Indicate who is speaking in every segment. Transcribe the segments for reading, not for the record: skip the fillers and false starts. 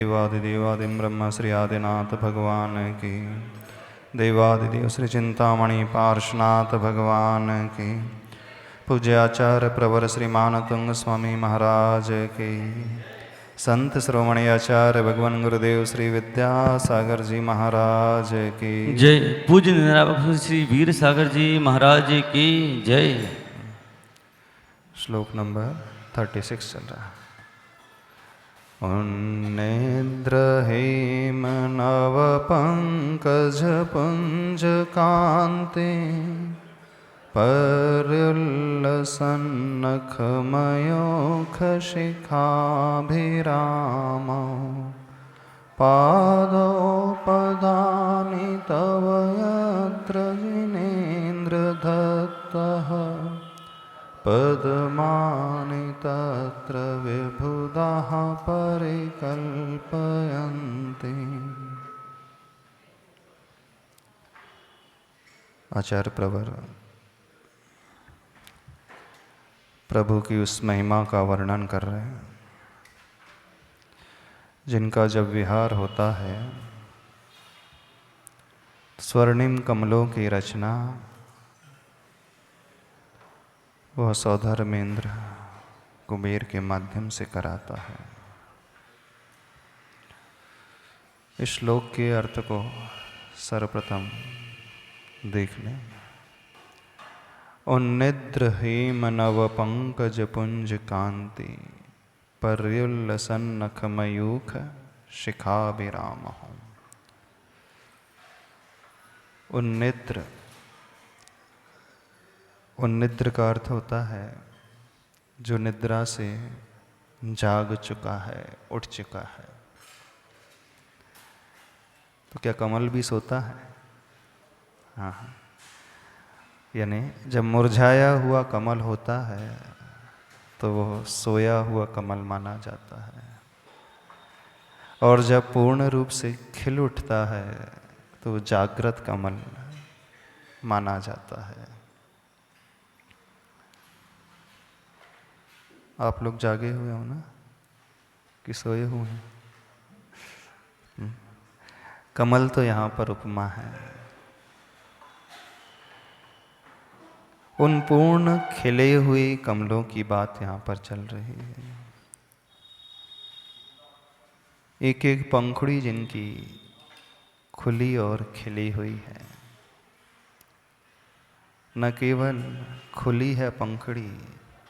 Speaker 1: देवादिदेवादिं ब्रह्म श्री आदिनाथ भगवान की। देवादिदेव श्री चिंतामणि पार्श्वनाथ भगवान की। पूज्याचार्य प्रवर श्रीमान तुंग स्वामी महाराज की। संत श्रोमणी आचार्य भगवान गुरुदेव श्री विद्यासागर जी महाराज की
Speaker 2: जय। पूज्य निरावक श्री वीर सागर जी महाराज की जय।
Speaker 1: श्लोक नंबर 36 चल रहा है। उन्निद्र हेम नव पंकज पुंज कांति पर्युल्लसन्नख मयोख शिखाभिराम पादोपदानि तव यत्र जिनेन्द्र दत्तः पद्मानि तत्र विबुधाः परिकल्पयन्ति। आचार्य प्रवर प्रभु की उस महिमा का वर्णन कर रहे हैं जिनका जब विहार होता है स्वर्णिम कमलों की रचना वह सौधर्मेंद्र कुबेर के माध्यम से कराता है। इस श्लोक के अर्थ को सर्वप्रथम देख लें। उन्निद्र हेम नव पंकज पुंज कांति पर्युल्लसन्नख मयूख शिखाभिराम। उन्निद्र, उन्निद्र का अर्थ होता है जो निद्रा से जाग चुका है, उठ चुका है। तो क्या कमल भी सोता है? हाँ, यानी जब मुरझाया हुआ कमल होता है तो वह सोया हुआ कमल माना जाता है, और जब पूर्ण रूप से खिल उठता है तो जागृत कमल माना जाता है। आप लोग जागे हुए हो ना कि सोए हुए हैं? कमल तो यहाँ पर उपमा है। उन पूर्ण खिले हुए कमलों की बात यहाँ पर चल रही है। एक एक पंखुड़ी जिनकी खुली और खिली हुई है। न केवल खुली है पंखुड़ी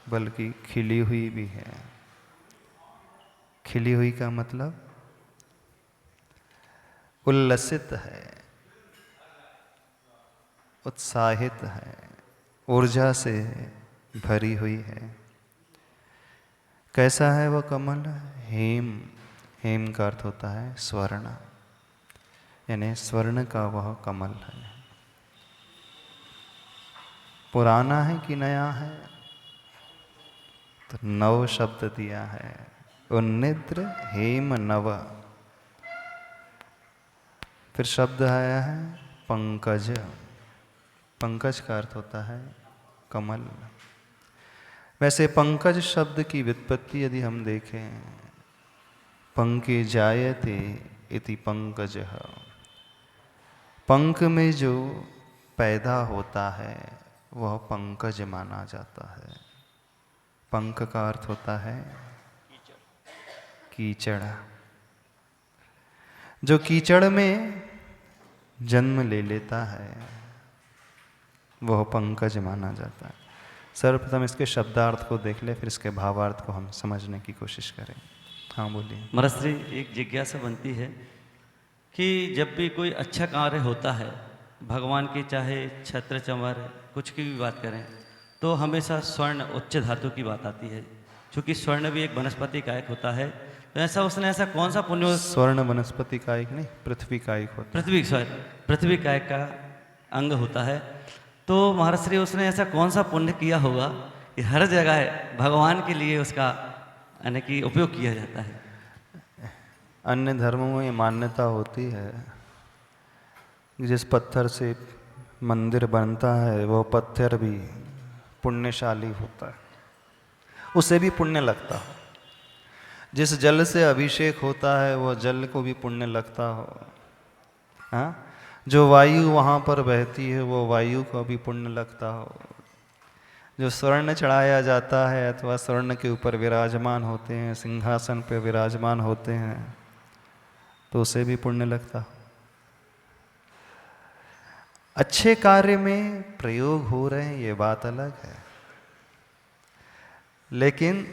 Speaker 1: बल्कि खिली हुई भी है। खिली हुई का मतलब उल्लसित है, उत्साहित है, ऊर्जा से भरी हुई है। कैसा है वह कमल? हेम, हेम का अर्थ होता है स्वर्ण, यानी स्वर्ण का वह कमल है। पुराना है कि नया है? तो नव शब्द दिया है। उन्निद्र हेम नव, फिर शब्द आया है पंकज। पंकज का अर्थ होता है कमल। वैसे पंकज शब्द की व्युत्पत्ति यदि हम देखें, पंके जायते इति पंकजः, पंख में जो पैदा होता है वह पंकज माना जाता है। पंख का अर्थ होता है कीचड़। जो कीचड़ में जन्म ले लेता है वह पंकज माना जाता है। सर्वप्रथम इसके शब्दार्थ को देख ले, फिर इसके भावार्थ को हम समझने की कोशिश करें। हाँ बोलिए।
Speaker 2: महाराज श्री, एक जिज्ञासा बनती है कि जब भी कोई अच्छा कार्य होता है भगवान की, चाहे छत्र चंवर कुछ की भी बात करें, तो हमेशा स्वर्ण उच्च धातु की बात आती है। क्योंकि स्वर्ण भी एक वनस्पति कायक होता है, तो ऐसा उसने ऐसा कौन सा पुण्य?
Speaker 1: स्वर्ण वनस्पति कायक नहीं, पृथ्वी कायक होता है।
Speaker 2: पृथ्वी कायक का अंग होता है। तो महाराज श्री, उसने ऐसा कौन सा पुण्य किया होगा कि हर जगह भगवान के लिए उसका यानी कि उपयोग किया जाता है?
Speaker 1: अन्य धर्मों में ये मान्यता होती है जिस पत्थर से मंदिर बनता है वह पत्थर भी पुण्यशाली होता है, उसे भी पुण्य लगता है। जिस जल से अभिषेक होता है वो जल को भी पुण्य लगता हो। हाँ, जो वायु वहाँ पर बहती है वो वायु को भी पुण्य लगता हो। जो स्वर्ण चढ़ाया जाता है अथवा स्वर्ण के ऊपर विराजमान होते हैं, सिंहासन पे विराजमान होते हैं, तो उसे भी पुण्य लगता हो। अच्छे कार्य में प्रयोग हो रहे हैं ये बात अलग है, लेकिन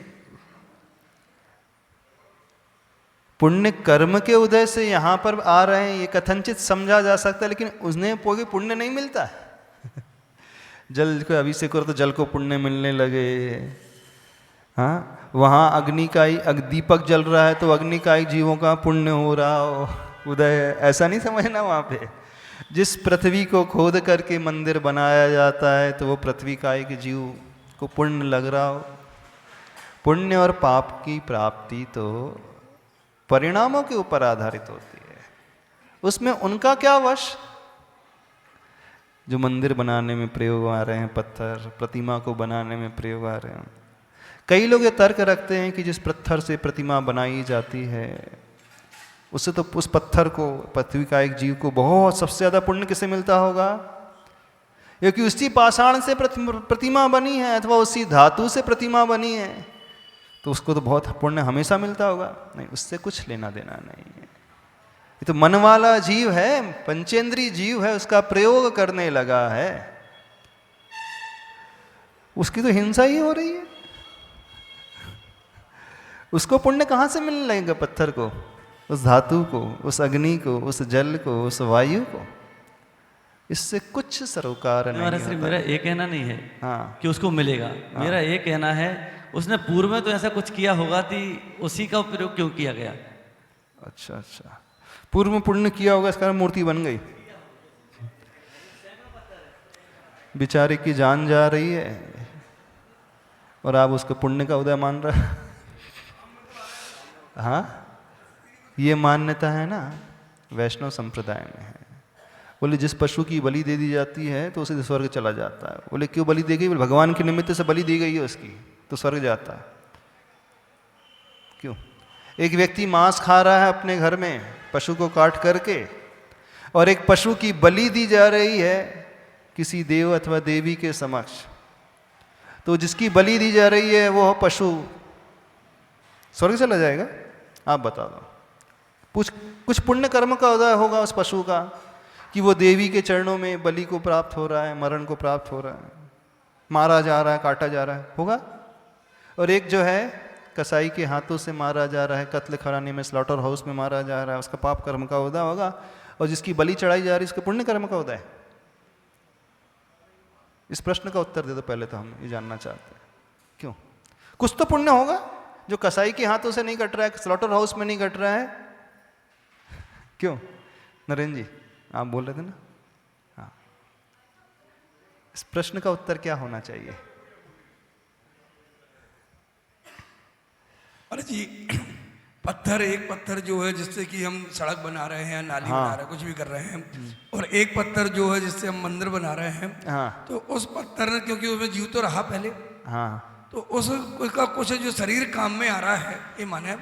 Speaker 1: पुण्य कर्म के उदय से यहाँ पर आ रहे हैं ये कथनचित समझा जा सकता है, लेकिन उसने कोई पुण्य नहीं मिलता है। जल को अभिषेक करो तो जल को पुण्य मिलने लगे। हाँ, वहाँ अग्नि का ही दीपक जल रहा है तो अग्नि का ही जीवों का पुण्य हो रहा हो उदय, ऐसा नहीं समझना। वहाँ पे जिस पृथ्वी को खोद करके मंदिर बनाया जाता है तो वो पृथ्वी का एक जीव को पुण्य लग रहा हो। पुण्य और पाप की प्राप्ति तो परिणामों के ऊपर आधारित होती है, उसमें उनका क्या वश। जो मंदिर बनाने में प्रयोग आ रहे हैं, पत्थर प्रतिमा को बनाने में प्रयोग आ रहे हैं, कई लोग ये तर्क रखते हैं कि जिस पत्थर से प्रतिमा बनाई जाती है उससे तो उस पत्थर को, पृथ्वी का एक जीव को बहुत सबसे ज़्यादा पुण्य किसे मिलता होगा, क्योंकि उसी पाषाण से प्रतिमा बनी है अथवा उसी धातु से प्रतिमा बनी है, तो उसको तो बहुत पुण्य हमेशा मिलता होगा। नहीं, उससे कुछ लेना देना नहीं है। ये तो मन वाला जीव है, पंचेंद्रीय जीव है, उसका प्रयोग करने लगा है, उसकी तो हिंसा ही हो रही है। उसको पुण्य कहाँ से मिलने लगेगा पत्थर को, उस धातु को, उस अग्नि को, उस जल को, उस वायु को? इससे कुछ सरोकार नहीं होता।
Speaker 2: मेरा ये कहना नहीं है
Speaker 1: हाँ
Speaker 2: कि उसको मिलेगा।
Speaker 1: हाँ।
Speaker 2: मेरा ये कहना है उसने पूर्व में तो ऐसा कुछ किया होगा कि उसी का प्रयोग क्यों किया गया।
Speaker 1: अच्छा अच्छा, पूर्व में पुण्य किया होगा, इस कारण मूर्ति बन गई। बेचारे की जान जा रही है और आप उसको पुण्य का उदय मान रहे। हाँ, ये मान्यता है ना वैष्णव संप्रदाय में है। बोले जिस पशु की बलि दे दी जाती है तो उसे स्वर्ग चला जाता है। बोले क्यों बलि दी गई? बोले भगवान के निमित्त से बलि दी गई है उसकी, तो स्वर्ग जाता है। क्यों? एक व्यक्ति मांस खा रहा है अपने घर में पशु को काट करके, और एक पशु की बलि दी जा रही है किसी देव अथवा देवी के समक्ष, तो जिसकी बलि दी जा रही है वो पशु स्वर्ग चला जाएगा? आप बता दो। कुछ पुण्य कर्म का उदय होगा उस पशु का कि वो देवी के चरणों में बलि को प्राप्त हो रहा है, मरण को प्राप्त हो रहा है, मारा जा रहा है, काटा जा रहा है, होगा। और एक जो है कसाई के हाथों से मारा जा रहा है, कत्ल खराने में, स्लॉटर हाउस में मारा जा रहा है, उसका पाप कर्म का उदय होगा। और जिसकी बलि चढ़ाई जा रही है उसके पुण्य कर्म का उदय। इस प्रश्न का उत्तर दे दो पहले, तो हम ये जानना चाहते हैं। क्यों? कुछ तो पुण्य होगा जो कसाई के हाथों से नहीं कट रहा है, स्लॉटर हाउस में नहीं कट रहा है। क्यों नरेंद्र जी, आप बोल रहे थे ना? हाँ, इस प्रश्न का उत्तर क्या होना चाहिए?
Speaker 3: अरे जी, पत्थर, एक पत्थर जो है जिससे कि हम सड़क बना रहे हैं, नाली बना रहे हैं, कुछ भी कर रहे हैं, और एक पत्थर जो है जिससे हम मंदिर बना रहे हैं,
Speaker 1: हाँ,
Speaker 3: तो उस पत्थर ने, क्योंकि उसमें जीव तो रहा पहले,
Speaker 1: हाँ,
Speaker 3: तो उसका कुछ जो शरीर काम में आ रहा है, ये माने,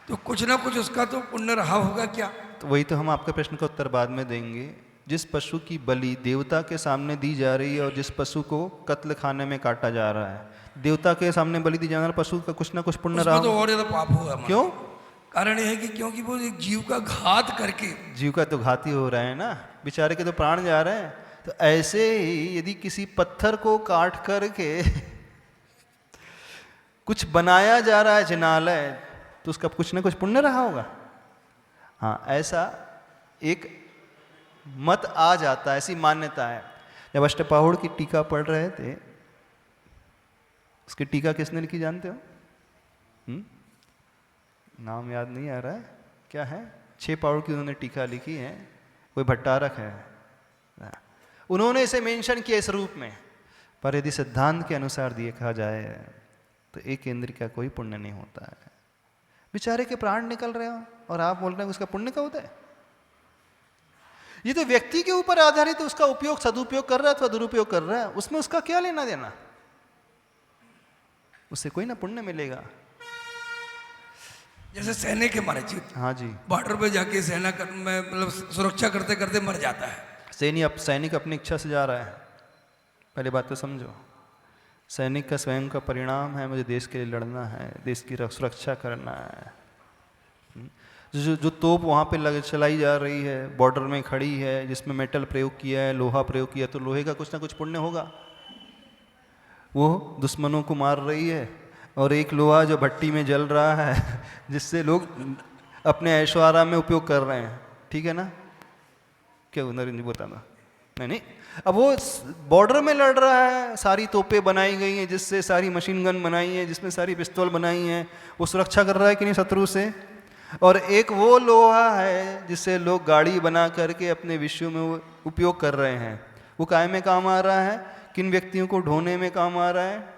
Speaker 3: तो कुछ ना कुछ उसका तो पुण्य रहा होगा क्या?
Speaker 1: तो वही तो हम आपके प्रश्न का उत्तर बाद में देंगे। जिस पशु की बलि देवता के सामने दी जा रही है और जिस पशु को कत्ल खाने में काटा जा रहा है, देवता के सामने बलि दी जाने वाला पशु का कुछ ना कुछ पुण्य रहा
Speaker 3: तो और ज्यादा पाप होगा।
Speaker 1: क्यों?
Speaker 3: कारण यह है कि क्योंकि वो एक जीव का घात करके,
Speaker 1: जीव का तो घाती हो रहा है ना, बेचारे के तो प्राण जा रहे हैं। तो ऐसे ही यदि किसी पत्थर को काट करके कुछ बनाया जा रहा है जिनालय, तो उसका कुछ ना कुछ पुण्य रहा होगा। हाँ, ऐसा एक मत आ जाता है, ऐसी मान्यता है। जब अष्टपाहुड़ की टीका पढ़ रहे थे, उसकी टीका किसने लिखी जानते हो? नाम याद नहीं आ रहा है, क्या है? 6 पाहुड़ की उन्होंने टीका लिखी है, कोई भट्टारक है, उन्होंने इसे मेंशन किया इस रूप में। पर यदि सिद्धांत के अनुसार देखा जाए तो एक इंद्र का कोई पुण्य नहीं होता है। बेचारे के प्राण निकल रहे हो और आप बोल रहे हैं उसका पुण्य का होता है? ये तो व्यक्ति के ऊपर आधारित है, उसका उपयोग सदुपयोग कर रहा है अथवा दुरुपयोग कर रहा है, उसमें उसका क्या लेना देना? उससे कोई ना पुण्य मिलेगा।
Speaker 3: जैसे सैनिक है हमारे जी,
Speaker 1: हाँ जी,
Speaker 3: बॉर्डर पे जाके सेना में मतलब सुरक्षा करते करते मर जाता है।
Speaker 1: सैनिक अपनी इच्छा से जा रहा है, पहले बात तो समझो। सैनिक का स्वयं का परिणाम है, मुझे देश के लिए लड़ना है, देश की सुरक्षा करना है। जो तोप वहाँ पे चलाई जा रही है, बॉर्डर में खड़ी है, जिसमें मेटल प्रयोग किया है, लोहा प्रयोग किया, तो लोहे का कुछ ना कुछ पुण्य होगा। वो दुश्मनों को मार रही है, और एक लोहा जो भट्टी में जल रहा है जिससे लोग अपने ऐशो आराम में उपयोग कर रहे हैं, ठीक है ना? क्या नरेंद्र जी बताना? नहीं, अब वो बॉर्डर में लड़ रहा है, सारी तोपें बनाई गई हैं जिससे, सारी मशीन गन बनाई है जिसमें सारी पिस्तौल बनाई हैं, वो सुरक्षा कर रहा है कि नहीं शत्रु से। और एक वो लोहा है जिससे लोग गाड़ी बना करके अपने विश्व में वो उपयोग कर रहे हैं, वो काय में काम आ रहा है? किन व्यक्तियों को ढोने में काम आ रहा है?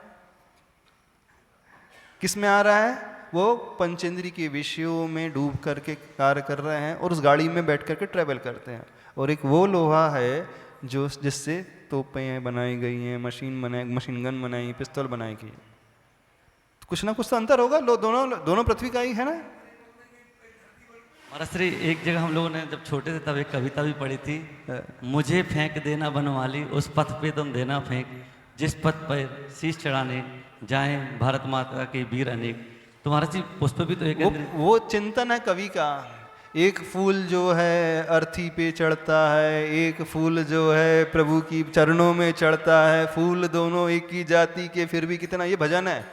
Speaker 1: किस में आ रहा है? वो पंचेंद्री के विषयों में डूब करके कार्य कर रहे हैं और उस गाड़ी में बैठ करके ट्रैवल करते हैं। और एक वो लोहा है जो जिससे तोपें बनाई गई हैं, मशीन गन बनाई, पिस्तौल बनाई गई। तो कुछ ना कुछ तो अंतर होगा। दोनों पृथ्वी का ही है ना।
Speaker 2: महाराज श्री, एक जगह हम लोगों ने जब छोटे थे तब एक कविता भी पढ़ी थी, मुझे फेंक देना बनवाली उस पथ पे तुम देना फेंक, जिस पथ पर शीश चढ़ाने जाएं भारत माता के वीर अनेक। तो महाराज जी पुष्प भी तो एक
Speaker 1: वो चिंतन है कवि का। एक फूल जो है अर्थी पे चढ़ता है, एक फूल जो है प्रभु की चरणों में चढ़ता है, फूल दोनों एक ही जाति के फिर भी कितना, ये भजन है।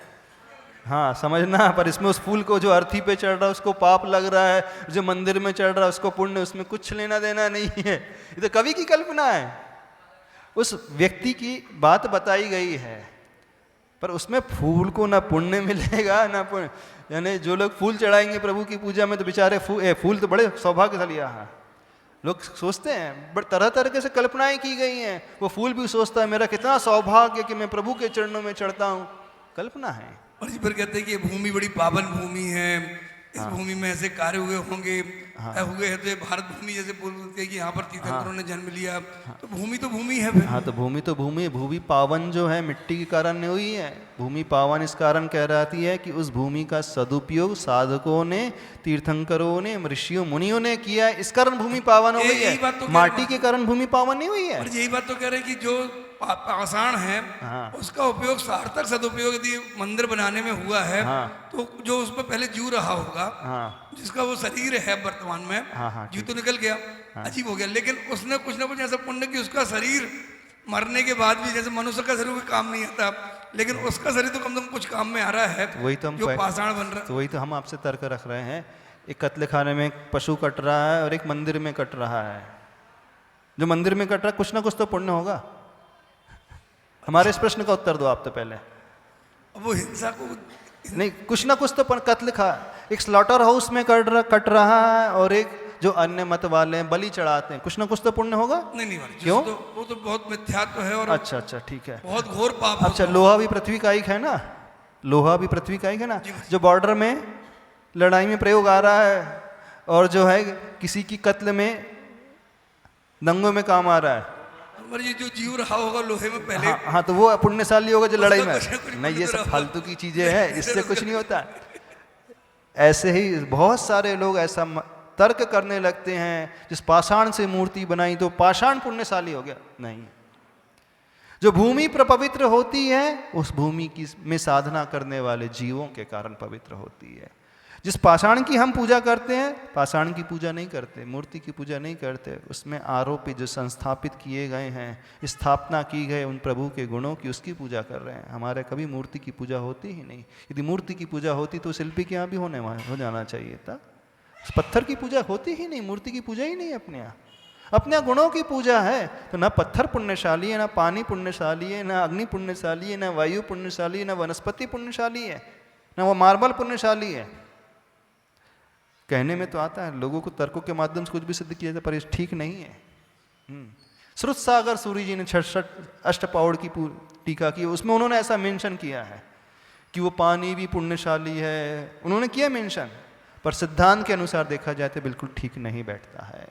Speaker 1: हाँ समझना, पर इसमें उस फूल को जो अर्थी पे चढ़ रहा है उसको पाप लग रहा है, जो मंदिर में चढ़ रहा है उसको पुण्य, उसमें कुछ लेना देना नहीं है। ये तो कवि की कल्पना है, उस व्यक्ति की बात बताई गई है, पर उसमें फूल को ना पुण्य मिलेगा ना पुण्य। यानी जो लोग फूल चढ़ाएंगे प्रभु की पूजा में तो बेचारे फूल तो बड़े सौभाग्यशाली है। लोग सोचते हैं, बट तरह तरह से कल्पनाएं की गई हैं। वो फूल भी सोचता है मेरा कितना सौभाग्य कि मैं प्रभु के चरणों में चढ़ता हूँ, कल्पना है।
Speaker 3: और इस पर कहते हैं कि ये भूमि बड़ी पावन भूमि है, इस भूमि में ऐसे कार्य हुए होंगे, हुए हैं, तो ये भारत भूमि जैसे बोलते हैं कि यहाँ पर तीर्थंकरों ने जन्म लिया, तो भूमि है फिर।
Speaker 1: हाँ तो भूमि पावन जो है मिट्टी के कारण नहीं हुई है। भूमि पावन इस कारण कह रहती है कि उस भूमि का सदुपयोग साधकों ने, तीर्थंकरों ने, ऋषियों मुनियों ने किया, इस कारण भूमि पावन हो गई है। माटी के कारण भूमि पावन नहीं हुई है।
Speaker 3: और यही बात तो कह रहे हैं कि जो पाषाण है उसका उपयोग सार्थक सदुपयोग यदि मंदिर बनाने में हुआ है, तो जो उसमें पहले जीव रहा होगा, जिसका वो शरीर है वर्तमान में, जीव तो निकल गया, अजीब हो गया, लेकिन उसने कुछ ना कुछ ऐसा पुण्य कि उसका शरीर मरने के बाद भी, जैसे मनुष्य का शरीर कोई काम नहीं आता, लेकिन उसका शरीर तो कम से कम कुछ काम में आ रहा है।
Speaker 1: वही तो हम
Speaker 3: जो पाषाण बन रहा है,
Speaker 1: तो वही तो हम आपसे तर्क रख रहे हैं। एक कत्ल खाने में एक पशु कट रहा है और एक मंदिर में कट रहा है। जो मंदिर में कट रहा है कुछ ना कुछ तो पुण्य होगा। हमारे इस प्रश्न का उत्तर दो आप तो पहले।
Speaker 3: वो हिंसा को
Speaker 1: नहीं, कुछ ना कुछ तो कत्ल खा, एक स्लॉटर हाउस में कट रहा है और एक जो अन्य मत वाले हैं बलि चढ़ाते हैं, कुछ ना कुछ तो पुण्य होगा।
Speaker 3: नहीं
Speaker 1: क्यों?
Speaker 3: वो तो बहुत मिथ्यात्व है और
Speaker 1: अच्छा ठीक है,
Speaker 3: बहुत घोर पाप।
Speaker 1: अच्छा लोहा भी पृथ्वी का एक है ना, लोहा भी पृथ्वी का एक है ना, जो बॉर्डर में लड़ाई में प्रयोग आ रहा है और जो है किसी की कत्ल में दंगों में काम आ रहा है।
Speaker 3: ये जो जीव रहा होगा लोहे में पहले,
Speaker 1: हाँ तो वो पुण्यशाली होगा जो लड़ाई में।
Speaker 3: कुछ
Speaker 1: नहीं, ये सब फालतू की चीजें हैं, इससे कुछ नहीं होता। ऐसे ही बहुत सारे लोग ऐसा तर्क करने लगते हैं, जिस पाषाण से मूर्ति बनाई तो पाषाण पुण्यशाली हो गया। नहीं, जो भूमि पवित्र होती है उस भूमि की में साधना करने वाले जीवों के कारण पवित्र होती है। जिस पाषाण की हम पूजा करते हैं, पाषाण की पूजा नहीं करते, मूर्ति की पूजा नहीं करते, उसमें आरोपित जो संस्थापित किए गए हैं, स्थापना की गए उन प्रभु के गुणों की, उसकी पूजा कर रहे हैं। हमारे कभी मूर्ति की पूजा होती ही नहीं। यदि मूर्ति की पूजा होती तो शिल्पी के यहाँ भी हो जाना चाहिए था। पत्थर की पूजा होती ही नहीं, मूर्ति की पूजा ही नहीं अपने यहाँ। अपने गुणों की पूजा है। तो ना पत्थर पुण्यशाली है, ना पानी पुण्यशाली है, ना अग्नि पुण्यशाली है, ना वायु पुण्यशाली है, ना वनस्पति पुण्यशाली है, ना वो मार्बल पुण्यशाली है। कहने में तो आता है, लोगों को तर्कों के माध्यम से कुछ भी सिद्ध किया जाता है, पर ये ठीक नहीं है। श्रुत सागर सूरी जी ने 66 अष्टपाउड़ की टीका की, उसमें उन्होंने ऐसा मेंशन किया है कि वो पानी भी पुण्यशाली है, उन्होंने किया मेंशन, पर सिद्धांत के अनुसार देखा जाए तो बिल्कुल ठीक नहीं बैठता है,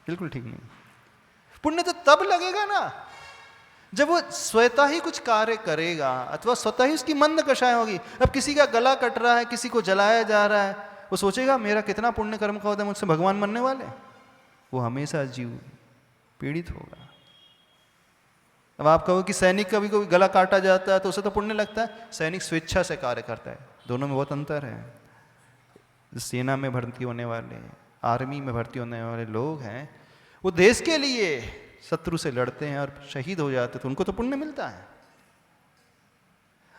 Speaker 1: बिल्कुल ठीक नहीं। पुण्य तो तब लगेगा ना जब वो स्वतः ही कुछ कार्य करेगा अथवा स्वतः ही उसकी मंद कषाय होगी। अब किसी का गला कट रहा है, किसी को जलाया जा रहा है, वो सोचेगा मेरा कितना पुण्य कर्म का होता है, मुझसे भगवान मरने वाले। वो हमेशा जीव पीड़ित होगा। अब आप कहो कि सैनिक का भी कोई गला काटा जाता है तो उसे तो पुण्य लगता है, सैनिक स्वेच्छा से कार्य करता है। दोनों में बहुत अंतर है। सेना में भर्ती होने वाले, आर्मी में भर्ती होने वाले लोग हैं, वो देश के लिए शत्रु से लड़ते हैं और शहीद हो जाते हैं, तो उनको तो पुण्य मिलता है।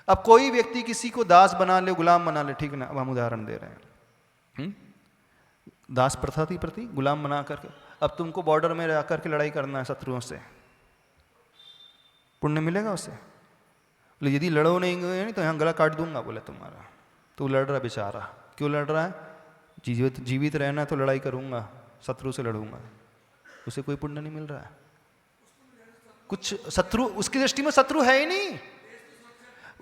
Speaker 1: अब कोई व्यक्ति किसी को दास बना ले, गुलाम बना ले, ठीक ना, अब हम उदाहरण दे रहे हैं, दास प्रथा थी प्रति गुलाम बना करके, अब तुमको बॉर्डर में जाकर के लड़ाई करना है शत्रुओं से, पुण्य मिलेगा उससे? बोले यदि लड़ो नहीं तो यहाँ गला काट दूंगा बोले तुम्हारा। तो लड़ रहा बेचारा, क्यों लड़ रहा है? जीवित रहना तो लड़ाई करूंगा, शत्रु से लड़ूंगा, उसे कोई पुण्य नहीं मिल रहा है। कुछ शत्रु, उसकी दृष्टि में शत्रु है ही नहीं,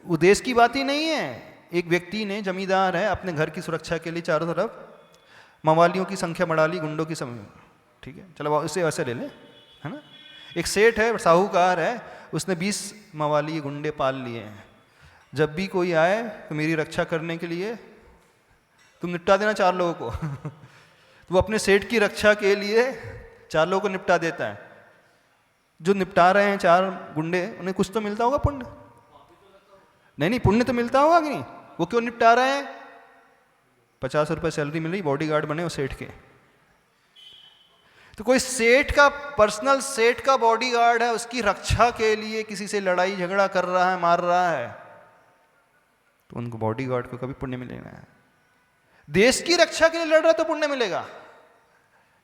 Speaker 1: वो देश की बात ही नहीं है। एक व्यक्ति ने, जमींदार है, अपने घर की सुरक्षा के लिए चारों तरफ मवालियों की संख्या बढ़ा ली, गुंडों की समय, ठीक है चलो इसे वैसे ले ले, है ना। एक सेठ है, साहूकार है, उसने 20 मवाली गुंडे पाल लिए हैं। जब भी कोई आए तो मेरी रक्षा करने के लिए तुम निपटा देना 4 लोगों को तो वो अपने सेठ की रक्षा के लिए 4 लोगों को निपटा देता है। जो निपटा रहे हैं 4 गुंडे, उन्हें कुछ तो मिलता होगा पुण्य? नहीं, पुण्य तो मिलता होगा कि नहीं? वो क्यों निपटा रहे हैं? 50 रुपये सैलरी मिल रही, बॉडीगार्ड बने वो सेठ के। तो कोई सेठ का, पर्सनल सेठ का बॉडीगार्ड है, उसकी रक्षा के लिए किसी से लड़ाई झगड़ा कर रहा है, मार रहा है, तो उनको बॉडीगार्ड को कभी पुण्य मिलेगा? देश की रक्षा के लिए लड़ रहा है तो पुण्य मिलेगा,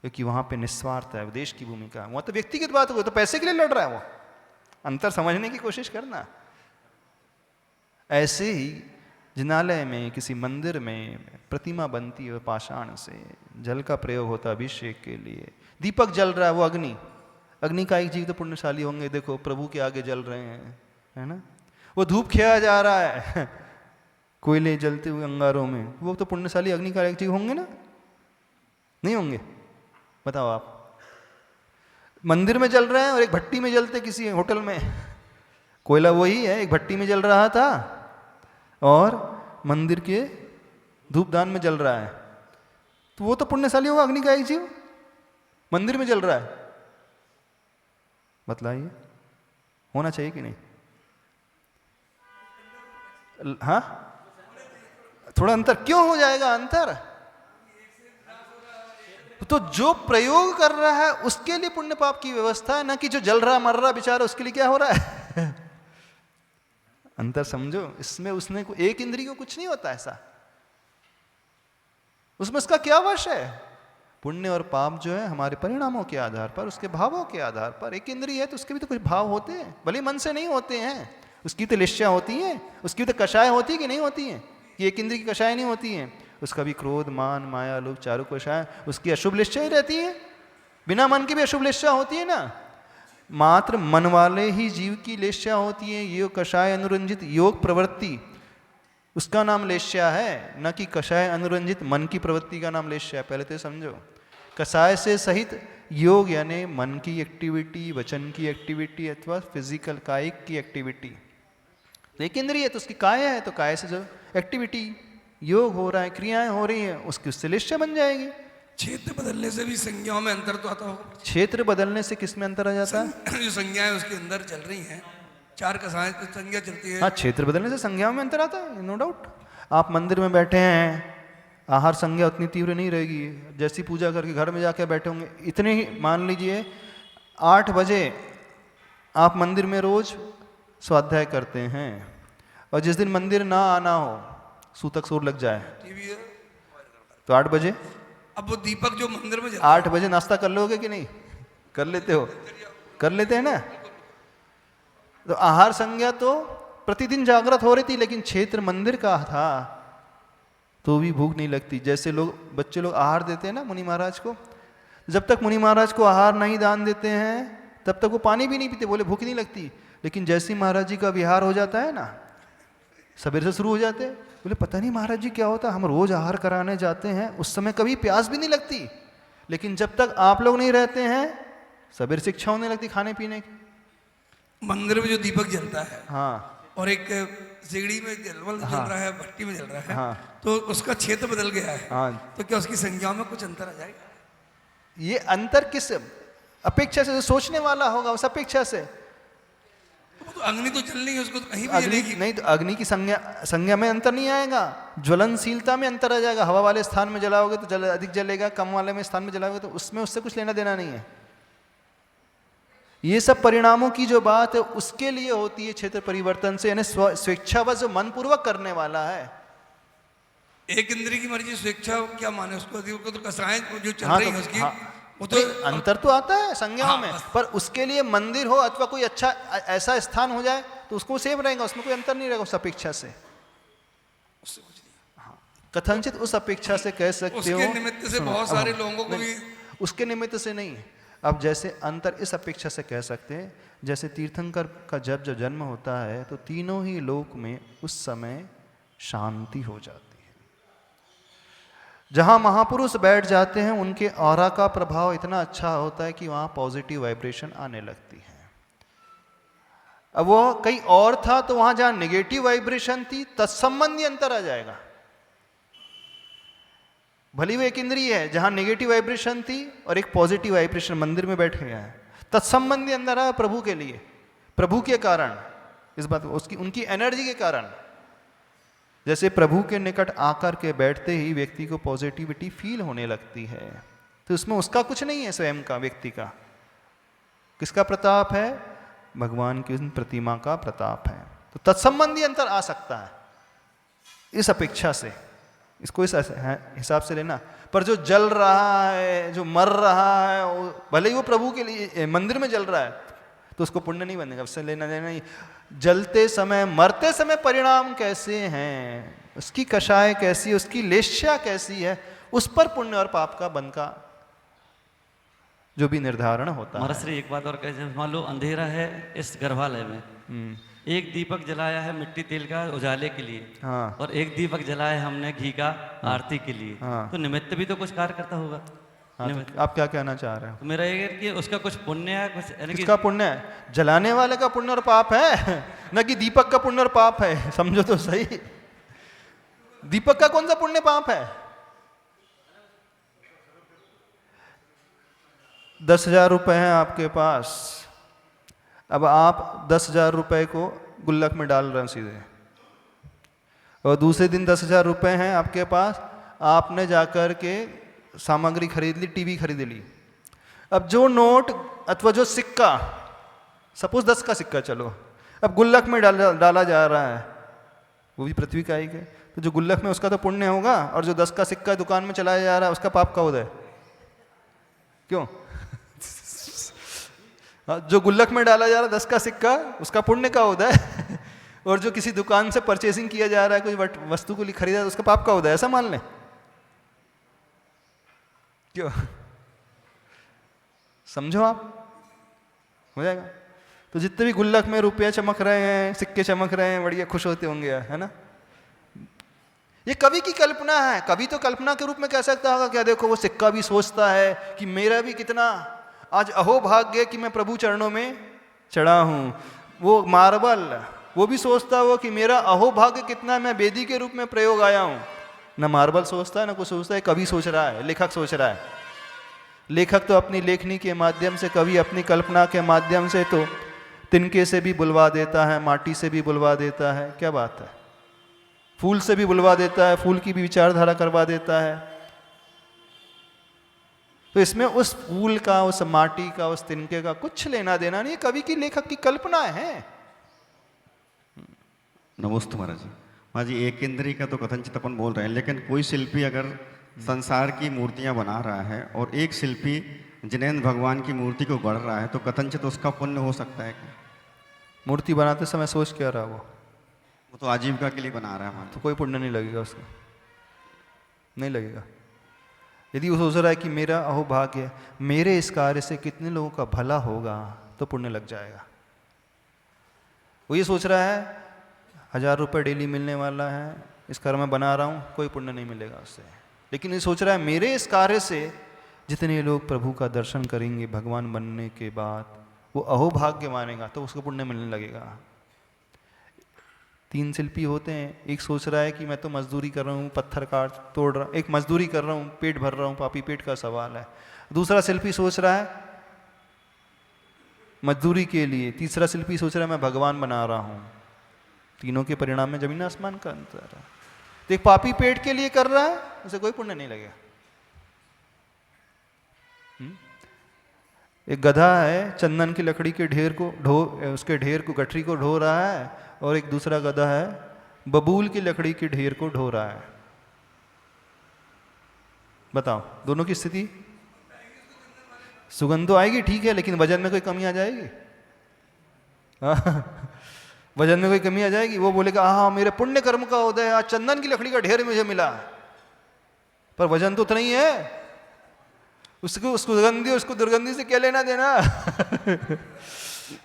Speaker 1: क्योंकि वहां पे निस्वार्थ है, देश की भूमिका। वहां तो व्यक्तिगत बात हो, तो पैसे के लिए लड़ रहा है वो। अंतर समझने की कोशिश करना। ऐसे ही जिनालय में, किसी मंदिर में प्रतिमा बनती है पाषाण से, जल का प्रयोग होता है अभिषेक के लिए, दीपक जल रहा है, वो अग्नि का एक जीव तो पुण्यशाली होंगे, देखो प्रभु के आगे जल रहे हैं, है ना। वो धूप खिया जा रहा है कोयले जलते हुए अंगारों में, वो तो पुण्यशाली अग्नि का एक जीव होंगे ना, नहीं होंगे? बताओ आप। मंदिर में जल रहे हैं और एक भट्टी में जलते किसी होटल में, कोयला वही है, एक भट्टी में जल रहा था और मंदिर के धूपदान में जल रहा है, तो वो तो पुण्यशाली होगा अग्नि का एक जीव। मंदिर में जल रहा है, बतलाइए, होना चाहिए कि नहीं? हाँ, थोड़ा अंतर क्यों हो जाएगा अंतर? तो जो प्रयोग कर रहा है उसके लिए पुण्य पाप की व्यवस्था है, ना कि जो जल रहा मर रहा बेचारा उसके लिए क्या हो रहा है अंतर समझो। इसमें उसने एक इंद्रिय को कुछ नहीं होता ऐसा, उसमें उसका क्या वश है? पुण्य और पाप जो है हमारे परिणामों के आधार पर, उसके भावों के आधार पर। एक इंद्रिय है तो उसके भी तो कुछ भाव होते हैं, भले मन से नहीं होते हैं, उसकी तो लिश्या होती है, उसकी तो कषाय होती है कि नहीं होती है? कि एक इंद्रिय की कषाय नहीं होती है, उसका भी क्रोध, मान, माया, लोभ, चारु कषाय, उसकी अशुभ लिश्या ही रहती है। बिना मन की भी अशुभ लिश्या होती है ना, मात्र मन वाले ही जीव की लेश्या होती है। योग कषाय अनुरंजित योग प्रवृत्ति, उसका नाम लेश्या है, न कि कषाय अनुरंजित मन की प्रवृत्ति का नाम लेश्या है। पहले तो समझो, कषाय से सहित योग यानी मन की एक्टिविटी, वचन की एक्टिविटी अथवा फिजिकल कायिक की एक्टिविटी। एक इंद्रिय है तो उसकी काय है, तो काय से जो एक्टिविटी योग हो रहा है, क्रियाएं हो रही हैं, उसकी उससे लेश्या बन जाएगी।
Speaker 3: क्षेत्र बदलने से भी संज्ञाओं में अंतर तो आता होगा।
Speaker 1: क्षेत्र बदलने से किस में अंतर आ जाता है?
Speaker 3: जो संज्ञाएं उसके अंदर चल रही हैं, 4 कषाय संज्ञा चलती है।
Speaker 1: हाँ, क्षेत्र बदलने से संज्ञाओं में अंतर आता है, नो डाउट। आप मंदिर में बैठे हैं, आहार संज्ञा उतनी तीव्र नहीं रहेगी, जैसी पूजा करके घर में जाके बैठे होंगे, इतने ही मान लीजिए 8 बजे आप मंदिर में रोज स्वाध्याय करते हैं, और जिस दिन मंदिर ना आना हो, सूतक सूर लग जाए, तो 8 बजे,
Speaker 3: अब वो दीपक जो मंदिर में
Speaker 1: 8 बजे नाश्ता कर लोगे कि नहीं? कर लेते हो? कर लेते हैं ना। तो आहार संज्ञा तो प्रतिदिन जागृत हो रही थी, लेकिन क्षेत्र मंदिर का था तो भी भूख नहीं लगती। जैसे बच्चे लोग आहार देते हैं ना मुनि महाराज को, जब तक मुनि महाराज को आहार नहीं दान देते हैं तब तक वो पानी भी नहीं पीते, बोले भूख नहीं लगती। लेकिन जैसे महाराज जी का विहार हो जाता है ना, सवेरे से शुरू हो जाते हैं, बोले पता नहीं महाराज जी क्या होता, हम रोज आहार कराने जाते हैं, उस समय कभी प्यास भी नहीं लगती, लेकिन जब तक आप लोग नहीं रहते हैं सवेरे से इच्छा होने लगती खाने पीने की।
Speaker 3: मंदिर में जो दीपक जलता है
Speaker 1: हाँ
Speaker 3: और एक सिगड़ी में जल रहा है, भट्टी में जल रहा है,
Speaker 1: हाँ।
Speaker 3: तो उसका क्षेत्र बदल गया है,
Speaker 1: हाँ।
Speaker 3: तो क्या उसकी संख्या में कुछ अंतर आ जाएगा?
Speaker 1: ये अंतर किस अपेक्षा से? जो सोचने वाला होगा उस अपेक्षा से।
Speaker 3: तो अग्नि तो जल नहीं है, उसको तो कहीं भी
Speaker 1: अग्नि
Speaker 3: जलेगी।
Speaker 1: नहीं तो अग्नि की संज्ञा में अंतर नहीं आएगा, ज्वलनशीलता में अंतर आ जाएगा। हवा वाले स्थान में जलाओगे तो अधिक जलेगा, कम वाले में स्थान में जलाओगे तो उसमें उससे कुछ लेना देना नहीं है। ये सब परिणामों की जो बात है उसके लिए होती है क्षेत्र परिवर्तन से, यानी स्वेच्छावश जो मन पूर्वक करने वाला है।
Speaker 3: एक इंद्रिय की मर्जी स्वेच्छा क्या माने उसको? तो कसाएं जो चल
Speaker 1: हाँ
Speaker 3: रही
Speaker 1: तो,
Speaker 3: है उसकी,
Speaker 1: हाँ,
Speaker 3: वो तो
Speaker 1: अंतर तो आता है संज्ञाओं
Speaker 3: हाँ,
Speaker 1: में,
Speaker 3: बस।
Speaker 1: पर उसके लिए मंदिर हो अथवा कोई अच्छा ऐसा स्थान हो जाए तो उसको सेम रहेगा, उसमें कोई अंतर नहीं रहेगा उस अपेक्षा से।
Speaker 3: उससे कुछ नहीं।
Speaker 1: हाँ, कथनचित उस अपेक्षा से कह सकते हो।
Speaker 3: उसके निमित्त से बहुत सारे लोगों को भी
Speaker 1: उसके निमित्त से नहीं। अब जैसे अंतर इस अपेक्षा से कह सकते हैं, जैसे तीर्थंकर का जब जन्म होता है तो तीनों ही लोक में उस समय शांति हो जाती है। जहां महापुरुष बैठ जाते हैं उनके ऑरा का प्रभाव इतना अच्छा होता है कि वहां पॉजिटिव वाइब्रेशन आने लगती है। अब वो कहीं और था तो वहां जहां नेगेटिव वाइब्रेशन थी तत्संबंधी अंतर आ जाएगा। भली वो एक इंद्रिय है, जहां नेगेटिव वाइब्रेशन थी और एक पॉजिटिव वाइब्रेशन मंदिर में बैठे गया है, तत्संबंधी अंदर आया प्रभु के लिए, प्रभु के कारण, इस बात उसकी उनकी एनर्जी के कारण। जैसे प्रभु के निकट आकर के बैठते ही व्यक्ति को पॉजिटिविटी फील होने लगती है, तो उसमें उसका कुछ नहीं है, स्वयं का, व्यक्ति का। किसका प्रताप है? भगवान की उन प्रतिमा का प्रताप है। तो तत्संबंधी अंतर आ सकता है इस अपेक्षा से, इसको इस हिसाब से लेना। पर जो जल रहा है, जो मर रहा है, भले ही वो प्रभु के लिए मंदिर में जल रहा है तो उसको पुण्य नहीं बनेगा, उससे लेना देना नहीं। जलते समय, मरते समय परिणाम कैसे हैं, उसकी कषाय कैसी है, उसकी लेश्या कैसी है, उस पर पुण्य और पाप का बन का जो भी निर्धारण होता है।
Speaker 2: महाराज श्री एक बात और कहे, मान लो अंधेरा है इस गर्भालय में, एक दीपक जलाया है मिट्टी तेल का उजाले के लिए,
Speaker 1: हाँ।
Speaker 2: और एक दीपक जलाया है हमने घी का आरती के लिए,
Speaker 1: हाँ।
Speaker 2: तो निमित्त भी तो कुछ कार्य करता होगा।
Speaker 1: हाँ, तो आप क्या कहना चाह रहे हो?
Speaker 2: तो मेरा ये है कि उसका कुछ पुण्य है, कुछ यानी कि
Speaker 1: किसका पुण्य है? जलाने वाले का पुण्य और पाप है, न कि दीपक का पुण्य और पाप है। समझो तो सही, दीपक का कौन सा पुण्य पाप है? 10,000 रुपए हैं आपके पास, अब आप 10,000 रुपए को गुल्लक में डाल रहे हैं सीधे, और दूसरे दिन 10,000 रुपए हैं आपके पास, आपने जाकर के सामग्री खरीद ली, टीवी खरीद ली। अब जो नोट अथवा जो सिक्का, सपोज 10 का सिक्का, चलो अब गुल्लक में डाला जा रहा है, वो भी पृथ्वी का ही है, तो जो गुल्लक में उसका तो पुण्य होगा, और जो 10 का सिक्का दुकान में चलाया जा रहा है उसका पाप का उदय। क्यों? जो गुल्लक में डाला जा रहा है 10 का सिक्का, उसका पुण्य का उदय, और जो किसी दुकान से परचेसिंग किया जा रहा है, कोई वस्तु को खरीदा उसका पाप का उदय, ऐसा मान लें। क्यों? समझो आप, हो जाएगा। तो जितने भी गुल्लक में रुपया चमक रहे हैं, सिक्के चमक रहे हैं, बढ़िया खुश होते होंगे, है ना? ये कवि की कल्पना है। कवि तो कल्पना के रूप में कह सकता होगा, क्या देखो वो सिक्का भी सोचता है कि मेरा भी कितना आज अहोभाग्य कि मैं प्रभु चरणों में चढ़ा हूं। वो मार्बल, वो भी सोचता हो कि मेरा अहोभाग्य कितना, मैं वेदी के रूप में प्रयोग आया हूं। न मार्बल सोचता है, न कुछ सोचता है, कवि सोच रहा है, लेखक सोच रहा है। लेखक तो अपनी लेखनी के माध्यम से, कवि अपनी कल्पना के माध्यम से तो तिनके से भी बुलवा देता है, माटी से भी बुलवा देता है, क्या बात है, फूल से भी बुलवा देता है, फूल की भी विचारधारा करवा देता है। तो इसमें उस फूल का, उस माटी का, उस तिनके का कुछ लेना देना नहीं, कवि की, लेखक की कल्पना है।
Speaker 4: नमस्ते महाराज जी। महाराज जी, एक इंद्रिय का तो कथनचित अपन बोल रहे हैं, लेकिन कोई शिल्पी अगर संसार की मूर्तियां बना रहा है और एक शिल्पी जिनेंद्र भगवान की मूर्ति को गढ़ रहा है, तो कथनचित उसका पुण्य हो सकता है क्या?
Speaker 1: मूर्ति बनाते समय सोच क्या रहा
Speaker 4: वो तो आजीविका के लिए बना रहा है,
Speaker 1: तो कोई पुण्य नहीं लगेगा उसको, नहीं लगेगा। यदि वो सोच रहा है कि मेरा अहोभाग्य, मेरे इस कार्य से कितने लोगों का भला होगा, तो पुण्य लग जाएगा। वो ये सोच रहा है 1,000 रुपये डेली मिलने वाला है, इस कार्य में बना रहा हूँ, कोई पुण्य नहीं मिलेगा उससे। लेकिन ये सोच रहा है मेरे इस कार्य से जितने लोग प्रभु का दर्शन करेंगे भगवान बनने के बाद, वो अहोभाग्य मानेगा तो उसको पुण्य मिलने लगेगा। 3 शिल्पी होते हैं, एक सोच रहा है कि मैं तो मजदूरी कर रहा हूँ, पत्थर काट तोड़ रहा हूँ, एक मजदूरी कर रहा हूँ, पेट भर रहा हूँ, पापी पेट का सवाल है। दूसरा शिल्पी सोच रहा है मजदूरी के लिए, तीसरा शिल्पी सोच रहा है मैं भगवान बना रहा हूँ। तीनों के परिणाम में जमीन आसमान का अंतर है। तो एक पापी पेट के लिए कर रहा है, उसे कोई पुण्य नहीं लगेगा। एक गधा है, चंदन की लकड़ी के ढेर को उसके ढेर को, गठरी को ढो रहा है, और एक दूसरा गधा है बबूल की लकड़ी के ढेर को ढो रहा है। बताओ दोनों की स्थिति। सुगंध तो आएगी ठीक है, लेकिन वजन में कोई कमी आ जाएगी? वजन में कोई कमी आ जाएगी? वो बोलेगा हाँ मेरे पुण्य कर्म का उदय, आज चंदन की लकड़ी का ढेर मुझे मिला, पर वजन तो उतना ही है। उसको सुगंधी उसको दुर्गंधी से क्या लेना देना?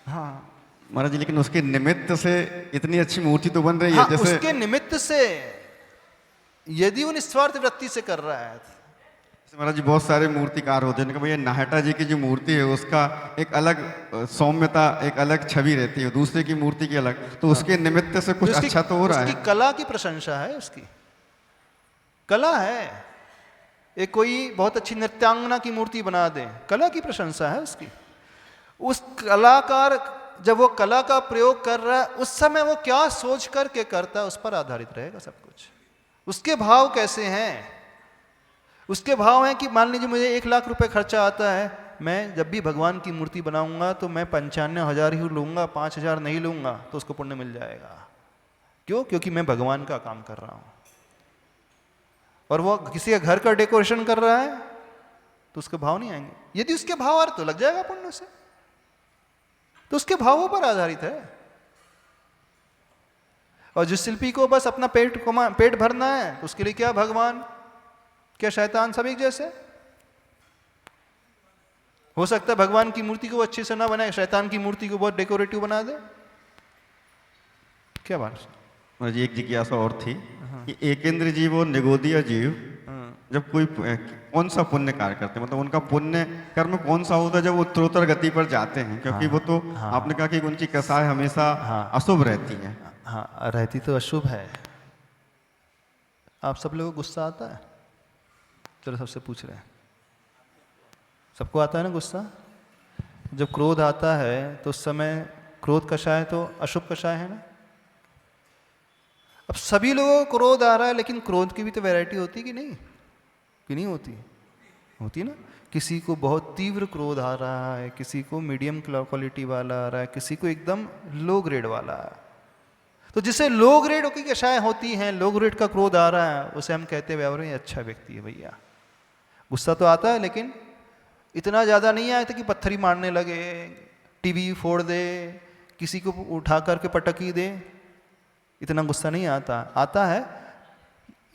Speaker 1: हाँ
Speaker 4: महाराज जी, लेकिन उसके निमित्त से इतनी अच्छी मूर्ति तो बन रही है।
Speaker 1: हाँ,
Speaker 4: जैसे
Speaker 1: उसके निमित्त से, यदि वो निस्वार्थ वृत्ति से कर रहा है।
Speaker 4: महाराज जी बहुत सारे मूर्तिकार होते हैं, उनका भैया नाहटा जी की जो मूर्ति है उसका एक अलग सौम्यता, एक अलग छवि रहती है, दूसरे की मूर्ति की अलग, तो उसके निमित्त से कुछ अच्छा तो हो रहा है।
Speaker 1: उसकी कला की प्रशंसा है, उसकी कला है। एक कोई बहुत अच्छी नृत्यांगना की मूर्ति बना दे, कला की प्रशंसा है उसकी। उस कलाकार जब वो कला का प्रयोग कर रहा है, उस समय वो क्या सोच करके करता है उस पर आधारित रहेगा सब कुछ। उसके भाव कैसे हैं? उसके भाव हैं कि मान लीजिए मुझे 1 लाख रुपए खर्चा आता है, मैं जब भी भगवान की मूर्ति बनाऊंगा तो मैं 95,000 ही लूंगा, 5,000 नहीं लूंगा, तो उसको पुण्य मिल जाएगा। क्यों? क्योंकि मैं भगवान का काम कर रहा हूं। और वो किसी के घर का डेकोरेशन कर रहा है तो उसके भाव नहीं आएंगे। यदि उसके भाव आ रहे तो लग जाएगा पुण्य से, तो उसके भावों पर आधारित है। और जिस शिल्पी को बस अपना पेट भरना है, तो उसके लिए क्या भगवान क्या शैतान सब एक जैसे? हो सकता है भगवान की मूर्ति को वो अच्छे से ना बनाए, शैतान की मूर्ति को बहुत डेकोरेटिव बना दे। क्या बात?
Speaker 4: महाराज जी एक जिज्ञासा और थी कि एकेंद्र जीव और निगोदिया जीव जब कोई कौन सा पुण्य कार्य करते हैं, मतलब उनका पुण्य कर्म कौन सा होता है जब वो उत्तरोत्तर गति पर जाते हैं? क्योंकि वो तो आपने कहा कि उनकी कसाय हमेशा अशुभ रहती है।
Speaker 1: हाँ, रहती तो अशुभ है। आप सब लोगों को गुस्सा आता है? चलो सबसे पूछ रहे हैं, सबको आता है ना गुस्सा? जब क्रोध आता है तो उस समय क्रोध कषाय तो अशुभ कषाय है ना। अब सभी लोगों को क्रोध आ रहा है, लेकिन क्रोध की भी तो वैरायटी होती है कि नहीं? कि नहीं होती? होती ना। किसी को बहुत तीव्र क्रोध आ रहा है, किसी को मीडियम क्वालिटी वाला आ रहा है, किसी को एकदम लो ग्रेड वाला है। तो जिसे लो ग्रेड की कषाय होती हैं, लो ग्रेड का क्रोध आ रहा है, उसे हम कहते हैं व्यवहार में अच्छा व्यक्ति है भैया। गुस्सा तो आता है, लेकिन इतना ज़्यादा नहीं आया था कि पत्थर ही मारने लगे, टीवी फोड़ दे, किसी को उठा करके पटक ही दे। इतना गुस्सा नहीं आता। आता है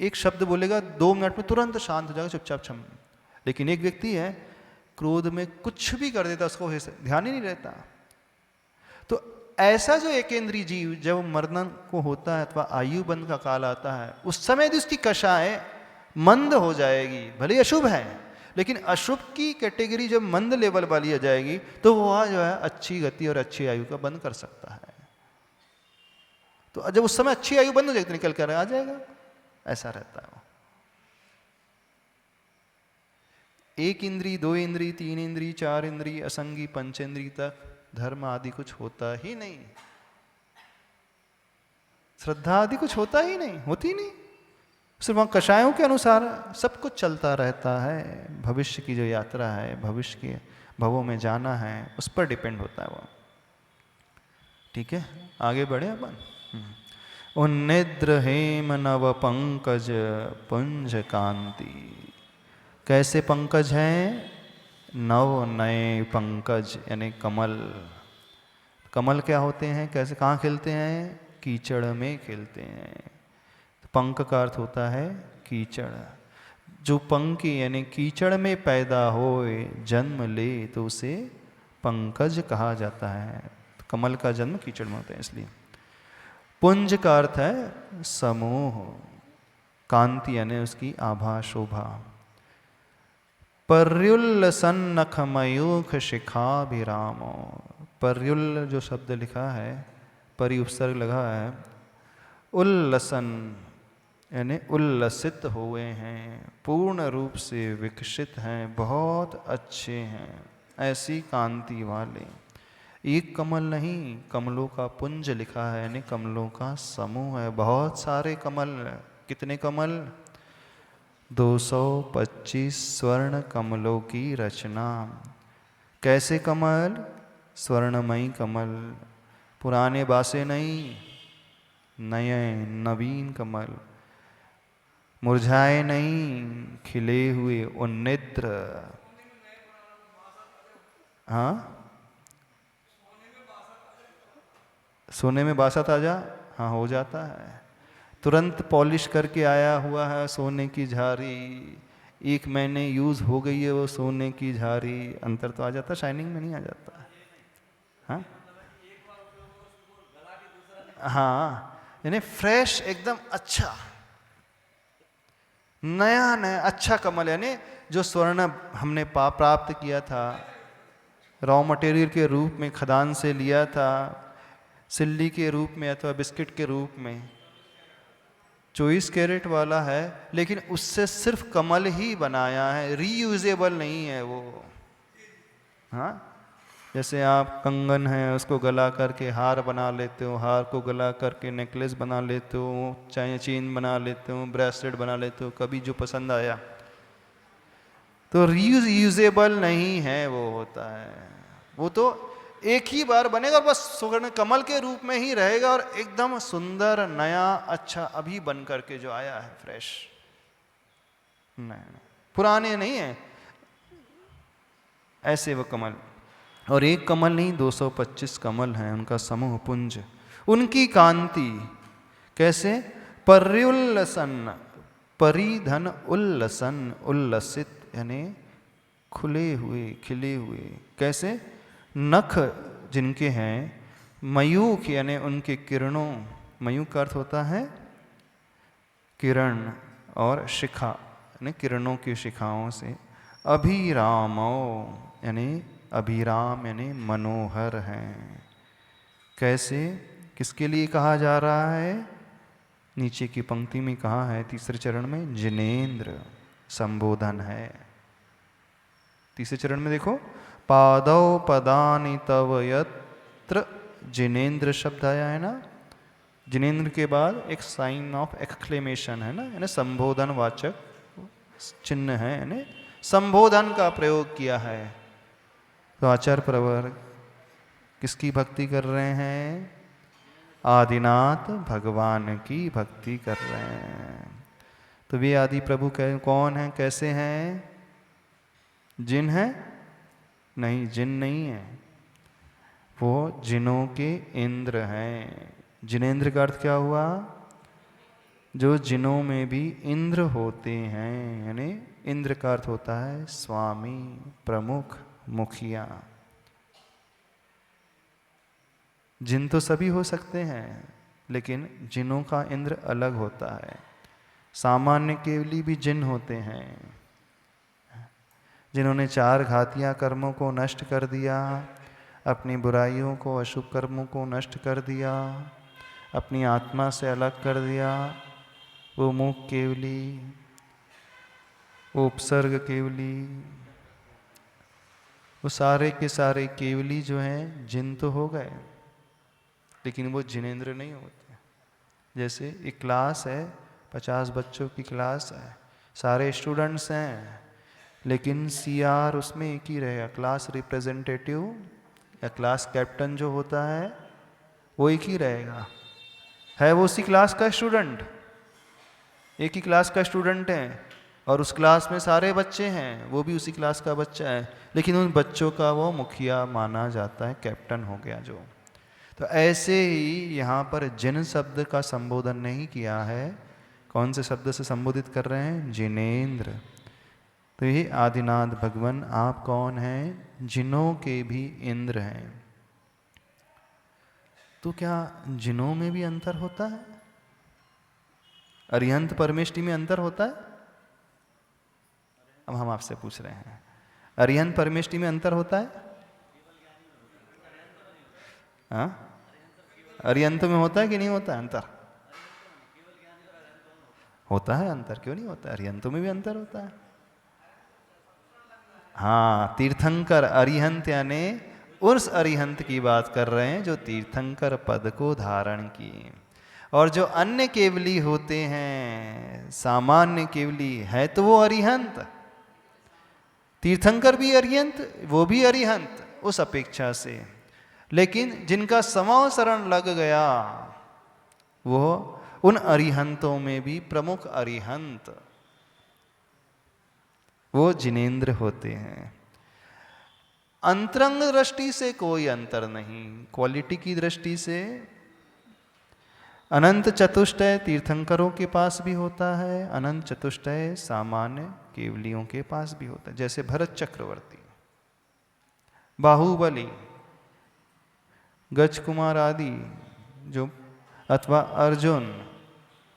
Speaker 1: एक शब्द बोलेगा 2 मिनट में तुरंत शांत हो जाएगा, चुपचाप क्षम। लेकिन एक व्यक्ति है क्रोध में कुछ भी कर देता, उसको ध्यान ही नहीं रहता। तो ऐसा जो एकेंद्रीय जीव जब मरना को होता है अथवा आयु बंद का काल आता है, उस समय यदि उसकी कषाय मंद हो जाएगी, भले ही अशुभ है, लेकिन अशुभ की कैटेगरी जब मंद लेवल वाली आ जाएगी तो वह जो है अच्छी गति और अच्छी आयु का बंद कर सकता है। तो जब उस समय अच्छी आयु बंद हो जाएगी तो निकल कर आ जाएगा। ऐसा रहता है वो। 1 इंद्री, 2 इंद्री, 3 इंद्री, 4 इंद्री, असंगी, पंचेंद्री तक धर्म आदि कुछ होता ही नहीं, श्रद्धा आदि कुछ होता ही नहीं, होती नहीं। सिर्फ वहाँ कषायों के अनुसार सब कुछ चलता रहता है। भविष्य की जो यात्रा है, भविष्य के भवों में जाना है, उस पर डिपेंड होता है वो। ठीक है, आगे बढ़े अपन। उन्निद्र हेम नव पंकज पुंज कांति। कैसे पंकज हैं? नव नए पंकज यानी कमल। कमल क्या होते हैं? कैसे, कहाँ खिलते हैं? कीचड़ में खिलते हैं। पंक का अर्थ होता है कीचड़। जो पंकी यानी कीचड़ में पैदा होए, जन्म ले, तो उसे पंकज कहा जाता है। तो कमल का जन्म कीचड़ में होता है इसलिए। पुंज का अर्थ है समूह, कांति यानी उसकी आभा, शोभा। पर्युल्ल सन्नख मयूख शिखाभिरामो। पर्युल जो शब्द लिखा है, परि उपसर्ग लगा है, उल्लसन यानी उल्लसित हुए हैं, पूर्ण रूप से विकसित हैं, बहुत अच्छे हैं, ऐसी कांति वाले। एक कमल नहीं, कमलों का पुंज लिखा है, यानी कमलों का समूह है, बहुत सारे कमल। कितने कमल? 225 स्वर्ण कमलों की रचना। कैसे कमल? स्वर्णमयी कमल, पुराने बासे नहीं, नए नवीन कमल, मुरझाए नहीं, खिले हुए उन्निद्र। हाँ, सोने में बासा ताजा, हाँ हो जाता है। तुरंत पॉलिश करके आया हुआ है सोने की झारी, 1 महीने यूज़ हो गई है वो सोने की झारी, अंतर तो आ जाता, शाइनिंग में नहीं आ जाता। हाँ हाँ, यानी फ्रेश, एकदम अच्छा, नया नया अच्छा कमल, यानी जो स्वर्ण हमने प्राप्त किया था, रॉ मटेरियल के रूप में खदान से लिया था, सिल्ली के रूप में अथवा बिस्किट के रूप में, 24 कैरेट वाला है, लेकिन उससे सिर्फ कमल ही बनाया है, रीयूजेबल नहीं है वो। हाँ, जैसे आप कंगन है उसको गला करके हार बना लेते हो, हार को गला करके नेकलेस बना लेते हो, चाहे चेन बना लेते हो, ब्रेसलेट बना लेते हो, कभी जो पसंद आया, तो रीयूजेबल नहीं है वो, होता है वो तो एक ही बार बनेगा, बस सुवर्ण कमल के रूप में ही रहेगा, और एकदम सुंदर नया अच्छा अभी बन करके जो आया है फ्रेश, नहीं पुराने नहीं है, ऐसे वो कमल। और एक कमल नहीं, 225 कमल हैं, उनका समूह पुंज, उनकी कांति कैसे? पर्युल्लसन, परिधन उल्लसन, उल्लसित यानी खुले हुए, खिले हुए। कैसे? नख जिनके हैं, मयूख यानी उनके किरणों, मयूख का अर्थ होता है किरण, और शिखा यानी किरणों की शिखाओं से, अभिरामो यानी अभिराम यानी मनोहर हैं। कैसे? किसके लिए कहा जा रहा है? नीचे की पंक्ति में कहा है, तीसरे चरण में जिनेंद्र संबोधन है। तीसरे चरण में देखो, पादौ पदानि तव यत्र, जिनेंद्र शब्द आया है ना, जिनेंद्र के बाद एक साइन ऑफ एक्सक्लेमेशन है ना, यानी संबोधन वाचक चिन्ह है, यानी संबोधन का प्रयोग किया है। तो आचार्य प्रवर किसकी भक्ति कर रहे हैं? आदिनाथ भगवान की भक्ति कर रहे हैं। तो वे आदि प्रभु कौन हैं, कैसे हैं? जिन है? नहीं, जिन नहीं है, वो जिनों के इंद्र हैं। जिनेंद्र का अर्थ क्या हुआ? जो जिनों में भी इंद्र होते हैं, यानी इंद्र का अर्थ होता है स्वामी, प्रमुख, मुखिया। जिन तो सभी हो सकते हैं, लेकिन जिनों का इंद्र अलग होता है। सामान्य केवली भी जिन होते हैं, जिन्होंने 4 घातिया कर्मों को नष्ट कर दिया, अपनी बुराइयों को, अशुभ कर्मों को नष्ट कर दिया, अपनी आत्मा से अलग कर दिया, वो मुख केवली, वो उपसर्ग केवली, वो सारे के सारे केवली जो हैं जिन तो हो गए, लेकिन वो जिनेंद्र नहीं होते। जैसे एक क्लास है, 50 बच्चों की क्लास है, सारे स्टूडेंट्स हैं, लेकिन CR उसमें एक ही रहेगा, क्लास रिप्रेजेंटेटिव या क्लास कैप्टन जो होता है वो एक ही रहेगा। है वो उसी क्लास का स्टूडेंट, एक ही क्लास का स्टूडेंट है, और उस क्लास में सारे बच्चे हैं, वो भी उसी क्लास का बच्चा है, लेकिन उन बच्चों का वो मुखिया माना जाता है, कैप्टन हो गया जो। तो ऐसे ही यहाँ पर जिन शब्द का संबोधन नहीं किया है, कौन से शब्द से संबोधित कर रहे हैं? जिनेंद्र। तो ये आदिनाथ भगवान आप कौन हैं? जिनों के भी इंद्र हैं। तो क्या जिनों में भी अंतर होता है? अरिहंत परमेष्टि में अंतर होता है? अब हम आपसे पूछ रहे हैं, अरिहंत परमेष्टि में अंतर होता है? हाँ, अरिहंत में होता है कि नहीं होता है अंतर? होता है अंतर, क्यों नहीं होता है? अरिहंतों में भी अंतर होता है। हाँ, तीर्थंकर अरिहंत यानी उस अरिहंत की बात कर रहे हैं जो तीर्थंकर पद को धारण किए। और जो अन्य केवली होते हैं, सामान्य केवली है तो वो अरिहंत, तीर्थंकर भी अरिहंत, वो भी अरिहंत उस अपेक्षा से। लेकिन जिनका समाव शरण लग गया वो उन अरिहंतों में भी प्रमुख अरिहंत वो जिनेंद्र होते हैं। अंतरंग दृष्टि से कोई अंतर नहीं, क्वालिटी की दृष्टि से अनंत चतुष्टय तीर्थंकरों के पास भी होता है, अनंत चतुष्टय सामान्य केवलियों के पास भी होता है। जैसे भरत चक्रवर्ती, बाहुबली, गज कुमार आदि जो, अथवा अर्जुन,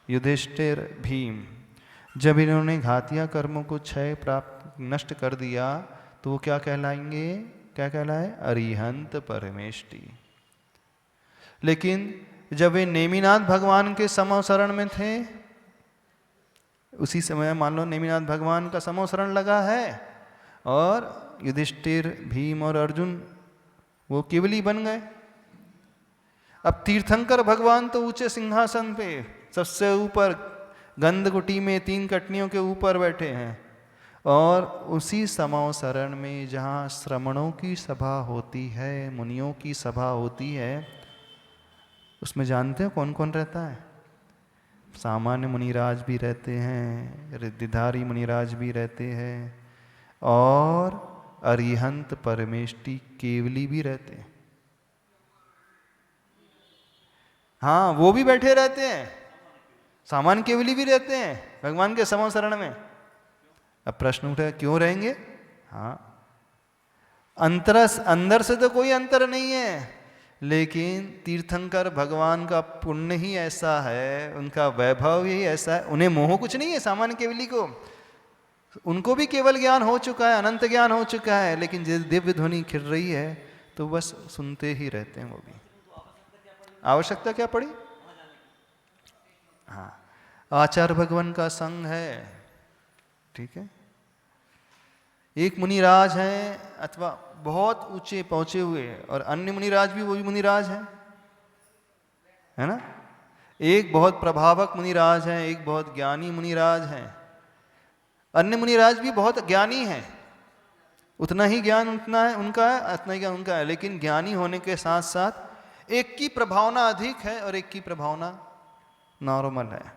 Speaker 1: युधिष्ठिर, भीम, जब इन्होंने घातिया कर्मों को क्षय प्राप्त नष्ट कर दिया तो वो क्या कहलाएंगे? क्या कहलाए? अरिहंत परमेष्टि। लेकिन जब वे नेमिनाथ भगवान के समो शरण में थे, उसी समय मान लो नेमिनाथ भगवान का समो शरण लगा है और युधिष्ठिर, भीम और अर्जुन वो केवली बन गए। अब तीर्थंकर भगवान तो ऊंचे सिंहासन पे सबसे ऊपर गंधकुटी में 3 कटनियों के ऊपर बैठे हैं, और उसी समो शरण में जहाँ श्रमणों की सभा होती है, मुनियों की सभा होती है, उसमें जानते हो कौन कौन रहता है? सामान्य मुनिराज भी रहते हैं, रिद्धिधारी मुनिराज भी रहते हैं, और अरिहंत परमेष्टि केवली भी रहते हैं। हाँ, वो भी बैठे रहते हैं, सामान्य केवली भी रहते हैं भगवान के समो शरण में। अब प्रश्न उठा, क्यों रहेंगे? हाँ, अंदर से तो कोई अंतर नहीं है, लेकिन तीर्थंकर भगवान का पुण्य ही ऐसा है, उनका वैभव ही ऐसा है, उन्हें मोह कुछ नहीं है। सामान्य केवली को, उनको भी केवल ज्ञान हो चुका है, अनंत ज्ञान हो चुका है, लेकिन दिव्य ध्वनि खिल रही है तो बस सुनते ही रहते हैं। वो भी आवश्यकता क्या पड़ी? हाँ, आचार्य भगवान का संग है, ठीक है। एक मुनिराज हैं अथवा बहुत ऊंचे पहुंचे हुए, और अन्य मुनिराज भी वही मुनिराज हैं, है ना। एक बहुत प्रभावक मुनिराज हैं, एक बहुत ज्ञानी मुनिराज हैं, अन्य मुनिराज भी बहुत ज्ञानी हैं, उतना ही ज्ञान उतना है उनका है, उतना ही ज्ञान उनका है, लेकिन ज्ञानी होने के साथ साथ एक की प्रभावना अधिक है और एक की प्रभावना नॉर्मल है,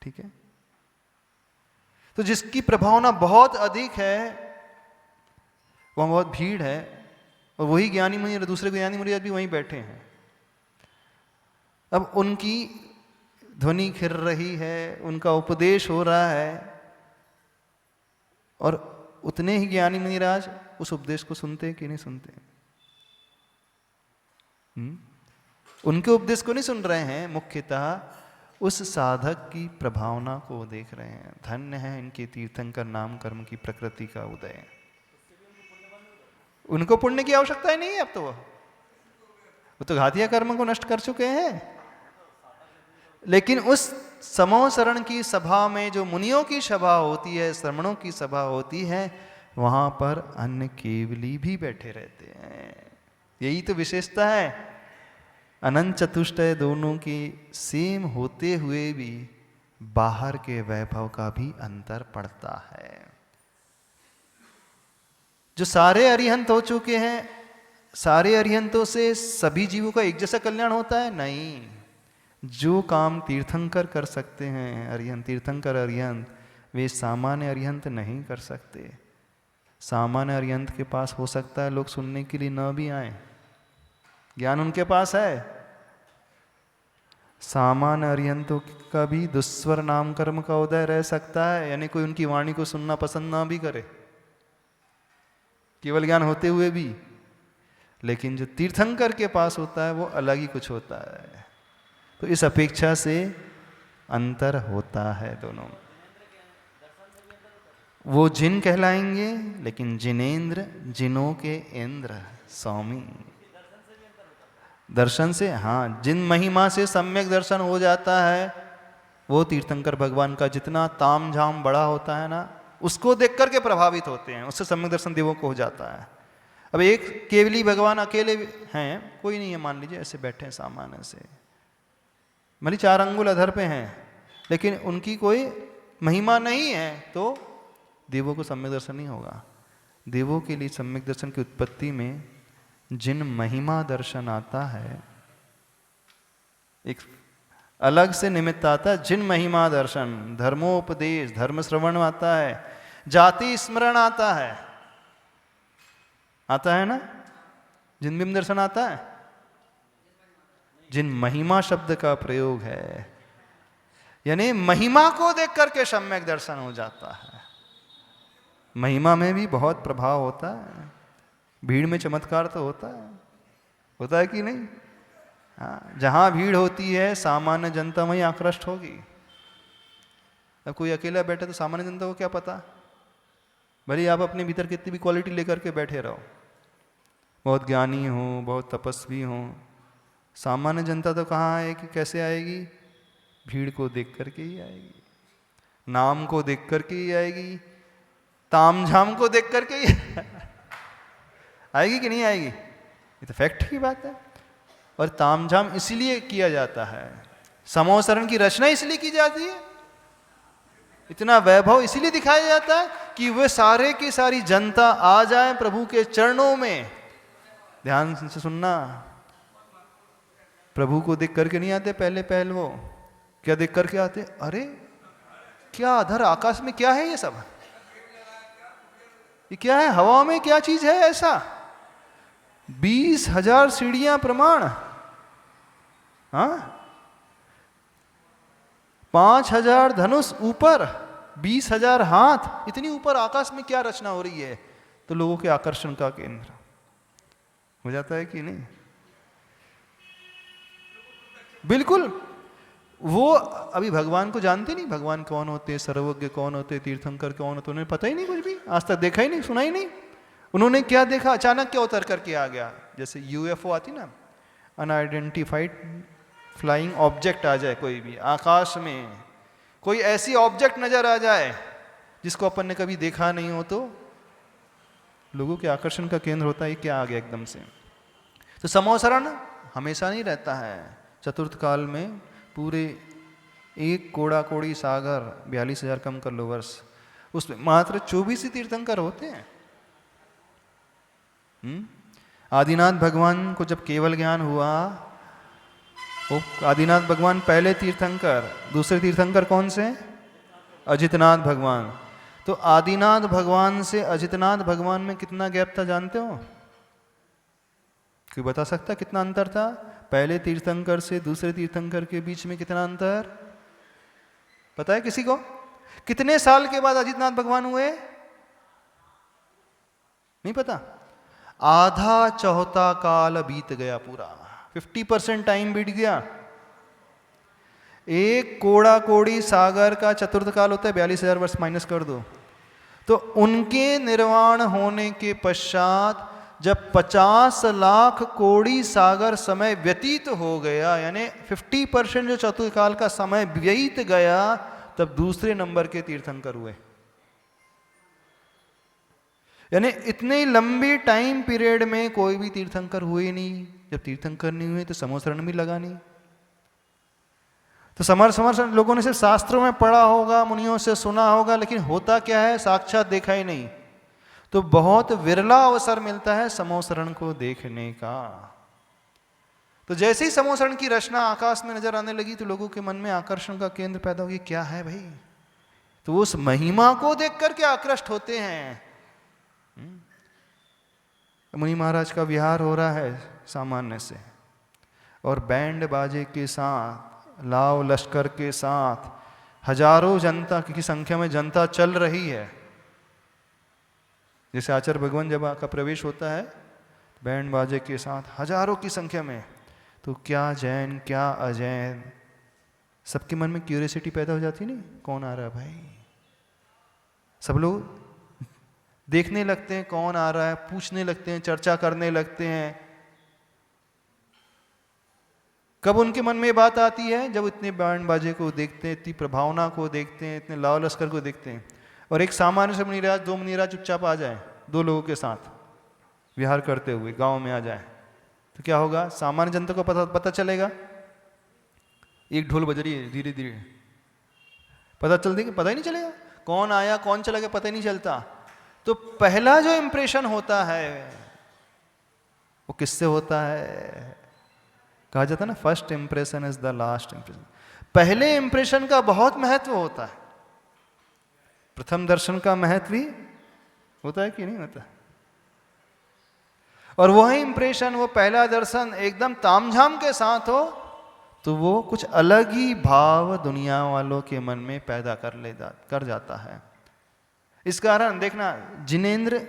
Speaker 1: ठीक है। तो जिसकी प्रभावना बहुत अधिक है वहाँ बहुत भीड़ है, और वही ज्ञानी मुनि, दूसरे ज्ञानी मुनि भी वहीं बैठे हैं। अब उनकी ध्वनि खिल रही है, उनका उपदेश हो रहा है, और उतने ही ज्ञानी मुनिराज उस उपदेश को सुनते कि नहीं सुनते? उनके उपदेश को नहीं सुन रहे हैं, मुख्यतः उस साधक की प्रभावना को देख रहे हैं। धन्य है इनके तीर्थंकर नाम कर्म की प्रकृति का उदय। उनको पुण्य की आवश्यकता ही नहीं है, अब तो वो तो घातिया कर्म को नष्ट कर चुके हैं। लेकिन उस समो शरण की सभा में जो मुनियों की सभा होती है, श्रमणों की सभा होती है, वहां पर अन्य केवली भी बैठे रहते हैं। यही तो विशेषता है। अनंत चतुष्टय दोनों की सेम होते हुए भी बाहर के वैभव का भी अंतर पड़ता है। जो सारे अरिहंत हो चुके हैं, सारे अरिहंतों से सभी जीवों का एक जैसा कल्याण होता है? नहीं। जो काम तीर्थंकर कर सकते हैं, अरिहंत, तीर्थंकर अरिहंत, वे सामान्य अरिहंत नहीं कर सकते। सामान्य अरिहंत के पास हो सकता है लोग सुनने के लिए न भी आए, ज्ञान उनके पास है। सामान्य अरिहंतों का भी दुस्वर नाम कर्म का उदय रह सकता है, यानी कोई उनकी वाणी को सुनना पसंद ना भी करे, केवल ज्ञान होते हुए भी। लेकिन जो तीर्थंकर के पास होता है वो अलग ही कुछ होता है। तो इस अपेक्षा से अंतर होता है दोनों। वो जिन कहलाएंगे, लेकिन जिनेंद्र, जिनों के इंद्र, स्वामी। दर्शन से, हाँ, जिन महिमा से सम्यक दर्शन हो जाता है वो तीर्थंकर भगवान का जितना ताम झाम बड़ा होता है ना, उसको देख करके प्रभावित होते हैं, उससे सम्यक दर्शन देवों को हो जाता है। अब एक केवली भगवान अकेले हैं, कोई नहीं है, मान लीजिए ऐसे बैठे हैं सामान्य से, भले 4 अंगुल अधर पे हैं, लेकिन उनकी कोई महिमा नहीं है, तो देवों को सम्यक दर्शन नहीं होगा। देवों के लिए सम्यक दर्शन की उत्पत्ति में जिन महिमा दर्शन आता है, एक अलग से निमित्त आता है, जिन महिमा दर्शन, धर्मोपदेश, धर्म श्रवण आता है, जाति स्मरण आता है ना, जिन बिम दर्शन आता है, जिन महिमा शब्द का प्रयोग है, यानी महिमा को देख करके सम्यक दर्शन हो जाता है। महिमा में भी बहुत प्रभाव होता है, भीड़ में चमत्कार तो होता है कि नहीं? हाँ, जहाँ भीड़ होती है सामान्य जनता वहीं आकृष्ट होगी। अब कोई अकेला बैठे तो सामान्य जनता को क्या पता, भले आप अपने भीतर कितनी भी क्वालिटी लेकर के बैठे रहो, बहुत ज्ञानी हो, बहुत तपस्वी हो, सामान्य जनता तो कहाँ आएगी, कैसे आएगी? भीड़ को देख करके ही आएगी, नाम को देख करके ही आएगी, तामझाम को देख करके ही आएगी कि नहीं आएगी? ये तो फैक्ट की बात है। और तामझाम इसलिए किया जाता है, समोसरण की रचना इसलिए की जाती है, इतना वैभव इसलिए दिखाया जाता है कि वे सारे की सारी जनता आ जाए प्रभु के चरणों में। ध्यान से सुनना, प्रभु को देख करके नहीं आते पहले वो क्या देख करके आते? अरे क्या अधर आकाश में क्या है ये सब, ये क्या है, हवा में क्या चीज है ऐसा? 20,000 सीढ़ियां प्रमाण, हाँ, 5,000 धनुष ऊपर, 20,000 हाथ, इतनी ऊपर आकाश में क्या रचना हो रही है? तो लोगों के आकर्षण का केंद्र हो जाता है कि नहीं? बिल्कुल। वो अभी भगवान को जानते नहीं, भगवान कौन होते हैं, सर्वज्ञ कौन होते हैं, तीर्थंकर कौन होते हैं, उन्हें पता ही नहीं, कुछ भी आज तक देखा ही नहीं, सुना ही नहीं। उन्होंने क्या देखा, अचानक क्या उतर करके आ गया? जैसे यूएफओ आती ना, अनआइडेंटिफाइड फ्लाइंग ऑब्जेक्ट आ जाए, कोई भी आकाश में कोई ऐसी ऑब्जेक्ट नजर आ जाए जिसको अपन ने कभी देखा नहीं हो, तो लोगों के आकर्षण का केंद्र होता है, क्या आ गया एकदम से। तो समोसरण हमेशा नहीं रहता है। चतुर्थ काल में पूरे एक कोड़ा कोड़ी सागर, 42,000 कम कर लो वर्ष, उसमें मात्र 24 ही तीर्थंकर होते हैं। आदिनाथ भगवान को जब केवल ज्ञान हुआ, वो आदिनाथ भगवान पहले तीर्थंकर, दूसरे तीर्थंकर कौन से? अजितनाथ भगवान। तो आदिनाथ भगवान से अजितनाथ भगवान में कितना गैप था जानते हो? कोई बता सकता कितना अंतर था? पहले तीर्थंकर से दूसरे तीर्थंकर के बीच में कितना अंतर पता है किसी को? कितने साल के बाद अजितनाथ भगवान हुए? नहीं पता। आधा चौथा काल बीत गया, पूरा 50% टाइम बीत गया। एक कोड़ा कोड़ी सागर का चतुर्थ काल होता है 42,000 वर्ष, माइनस कर दो। तो उनके निर्वाण होने के पश्चात जब 50 लाख कोड़ी सागर समय व्यतीत हो गया, यानी 50% जो चतुर्थ काल का समय व्यतीत गया, तब दूसरे नंबर के तीर्थंकर हुए। यानी इतने लंबे टाइम पीरियड में कोई भी तीर्थंकर हुए नहीं। जब तीर्थंकर नहीं हुए तो समोसरण भी लगा नहीं। तो समोसरण लोगों ने सिर्फ शास्त्रों में पढ़ा होगा, मुनियों से सुना होगा, लेकिन होता क्या है साक्षात देखा ही नहीं। तो बहुत विरला अवसर मिलता है समोसरण को देखने का। तो जैसे ही समोसरण की रचना आकाश में नजर आने लगी तो लोगों के मन में आकर्षण का केंद्र पैदा हो गया, क्या है भाई? तो उस महिमा को देख करके आकृष्ट होते हैं। मुनि महाराज का विहार हो रहा है सामान्य से, और बैंड बाजे के साथ, लाव लश्कर के साथ हजारों जनता की संख्या में जनता चल रही है। जैसे आचार्य भगवान जब का प्रवेश होता है बैंड बाजे के साथ हजारों की संख्या में, तो क्या जैन क्या अजैन, सबके मन में क्यूरियोसिटी पैदा हो जाती नहीं, कौन आ रहा है भाई? सब लोग देखने लगते हैं कौन आ रहा है, पूछने लगते हैं, चर्चा करने लगते हैं। कब उनके मन में ये बात आती है? जब इतने बैंड बाजे को देखते हैं, इतनी प्रभावना को देखते हैं, इतने लाव लश्कर को देखते हैं, और एक सामान्य से मुनिराज, दो मुनिराज चुपचाप आ जाए, दो लोगों के साथ विहार करते हुए गांव में आ जाए, तो क्या होगा? सामान्य जनता को पता चलेगा। एक ढोल बज रही है धीरे धीरे, पता चल देगा? पता ही नहीं चलेगा कौन आया कौन चला गया, पता ही नहीं चलता। तो पहला जो इंप्रेशन होता है वो किससे होता है? कहा जाता है ना, first impression is the last impression. पहले इंप्रेशन का बहुत महत्व होता है। प्रथम दर्शन का महत्व भी होता है कि नहीं होता? और वही इंप्रेशन, वो पहला दर्शन एकदम तामझाम के साथ हो तो वो कुछ अलग ही भाव दुनिया वालों के मन में पैदा कर जाता है। इस कारण देखना, जिनेंद्र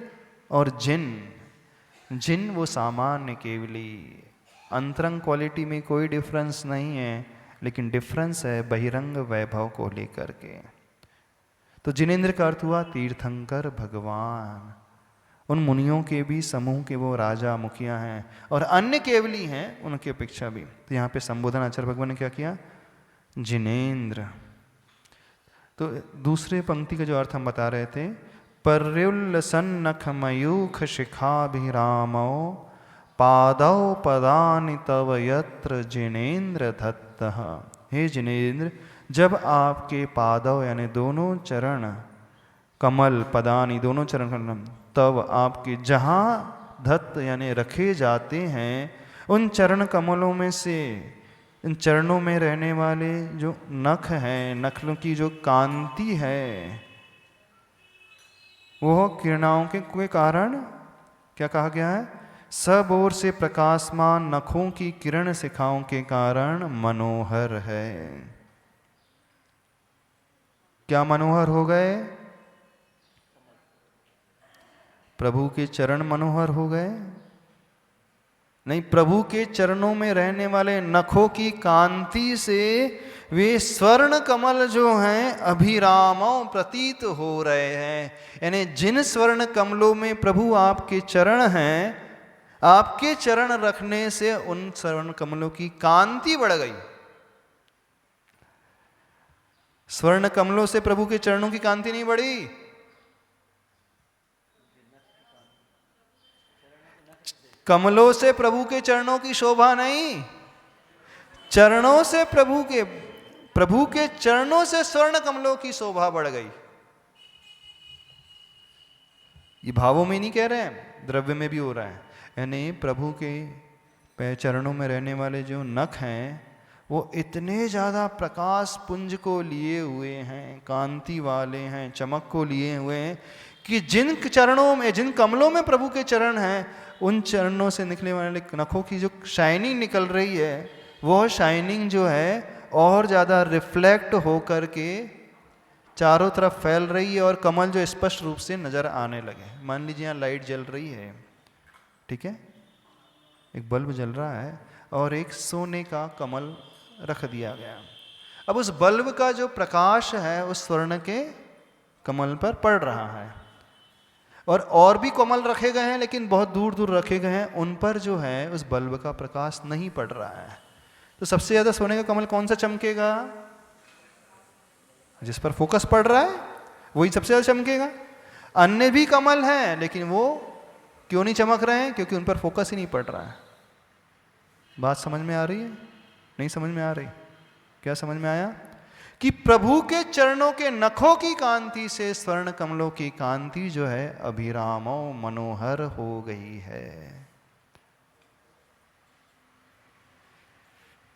Speaker 1: और जिन वो सामान्य केवली, अंतरंग क्वालिटी में कोई डिफरेंस नहीं है, लेकिन डिफरेंस है बहिरंग वैभव को लेकर के। तो जिनेंद्र का अर्थ हुआ तीर्थंकर भगवान, उन मुनियों के भी समूह के वो राजा मुखिया हैं, और अन्य केवली हैं उनकी अपेक्षा भी। तो यहाँ पे संबोधन आचार्य भगवान ने क्या किया? जिनेंद्र। तो दूसरे पंक्ति का जो अर्थ हम बता रहे थे, पर्युल्लसन्नख मयूख शिखाभिरामो पादौ पदानि तव यत्र जिनेंद्र दत्तः। हे जिनेंद्र, जब आपके पादव यानी दोनों चरण कमल, पदानी दोनों चरण कमल, तब आपके जहाँ दत्त यानी रखे जाते हैं, उन चरण कमलों में से, इन चरणों में रहने वाले जो नख हैं, नखों की जो कांति है, वो किरणाओं के कारण क्या कहा गया है? सब ओर से प्रकाशमान नखों की किरण शिखाओं के कारण मनोहर है। क्या मनोहर हो गए? प्रभु के चरण मनोहर हो गए? नहीं, प्रभु के चरणों में रहने वाले नखों की कांति से वे स्वर्ण कमल जो हैं अभिरामों प्रतीत हो रहे हैं। यानी जिन स्वर्ण कमलों में प्रभु आपके चरण हैं, आपके चरण रखने से उन स्वर्ण कमलों की कांति बढ़ गई। स्वर्ण कमलों से प्रभु के चरणों की कांति नहीं बढ़ी। कमलों से प्रभु के चरणों की शोभा नहीं, चरणों से प्रभु के चरणों से स्वर्ण कमलों की शोभा बढ़ गई। ये भावों में नहीं कह रहे हैं, द्रव्य में भी हो रहा है। यानी प्रभु के चरणों में रहने वाले जो नख हैं, वो इतने ज़्यादा प्रकाश पुंज को लिए हुए हैं, कांति वाले हैं, चमक को लिए हुए हैं, कि जिन चरणों में, जिन कमलों में प्रभु के चरण हैं, उन चरणों से निकलने वाले नखों की जो शाइनिंग निकल रही है, वह शाइनिंग जो है और ज़्यादा रिफ्लेक्ट होकर के चारों तरफ फैल रही है, और कमल जो स्पष्ट रूप से नज़र आने लगे। मान लीजिए यहाँ लाइट जल रही है, ठीक है, एक बल्ब जल रहा है और एक सोने का कमल रख दिया गया। अब उस बल्ब का जो प्रकाश है उस स्वर्ण के कमल पर पड़ रहा है, और भी कमल रखे गए हैं, लेकिन बहुत दूर दूर रखे गए हैं, उन पर जो है उस बल्ब का प्रकाश नहीं पड़ रहा है। तो सबसे ज़्यादा सोने का कमल कौन सा चमकेगा? जिस पर फोकस पड़ रहा है वही सबसे ज़्यादा चमकेगा। अन्य भी कमल हैं, लेकिन वो क्यों नहीं चमक रहे हैं? क्योंकि उन पर फोकस ही नहीं पड़ रहा है। बात समझ में आ रही है? नहीं समझ में आ रही? क्या समझ में आया? कि प्रभु के चरणों के नखों की कांति से स्वर्ण कमलों की कांति जो है अभिरामो मनोहर हो गई है।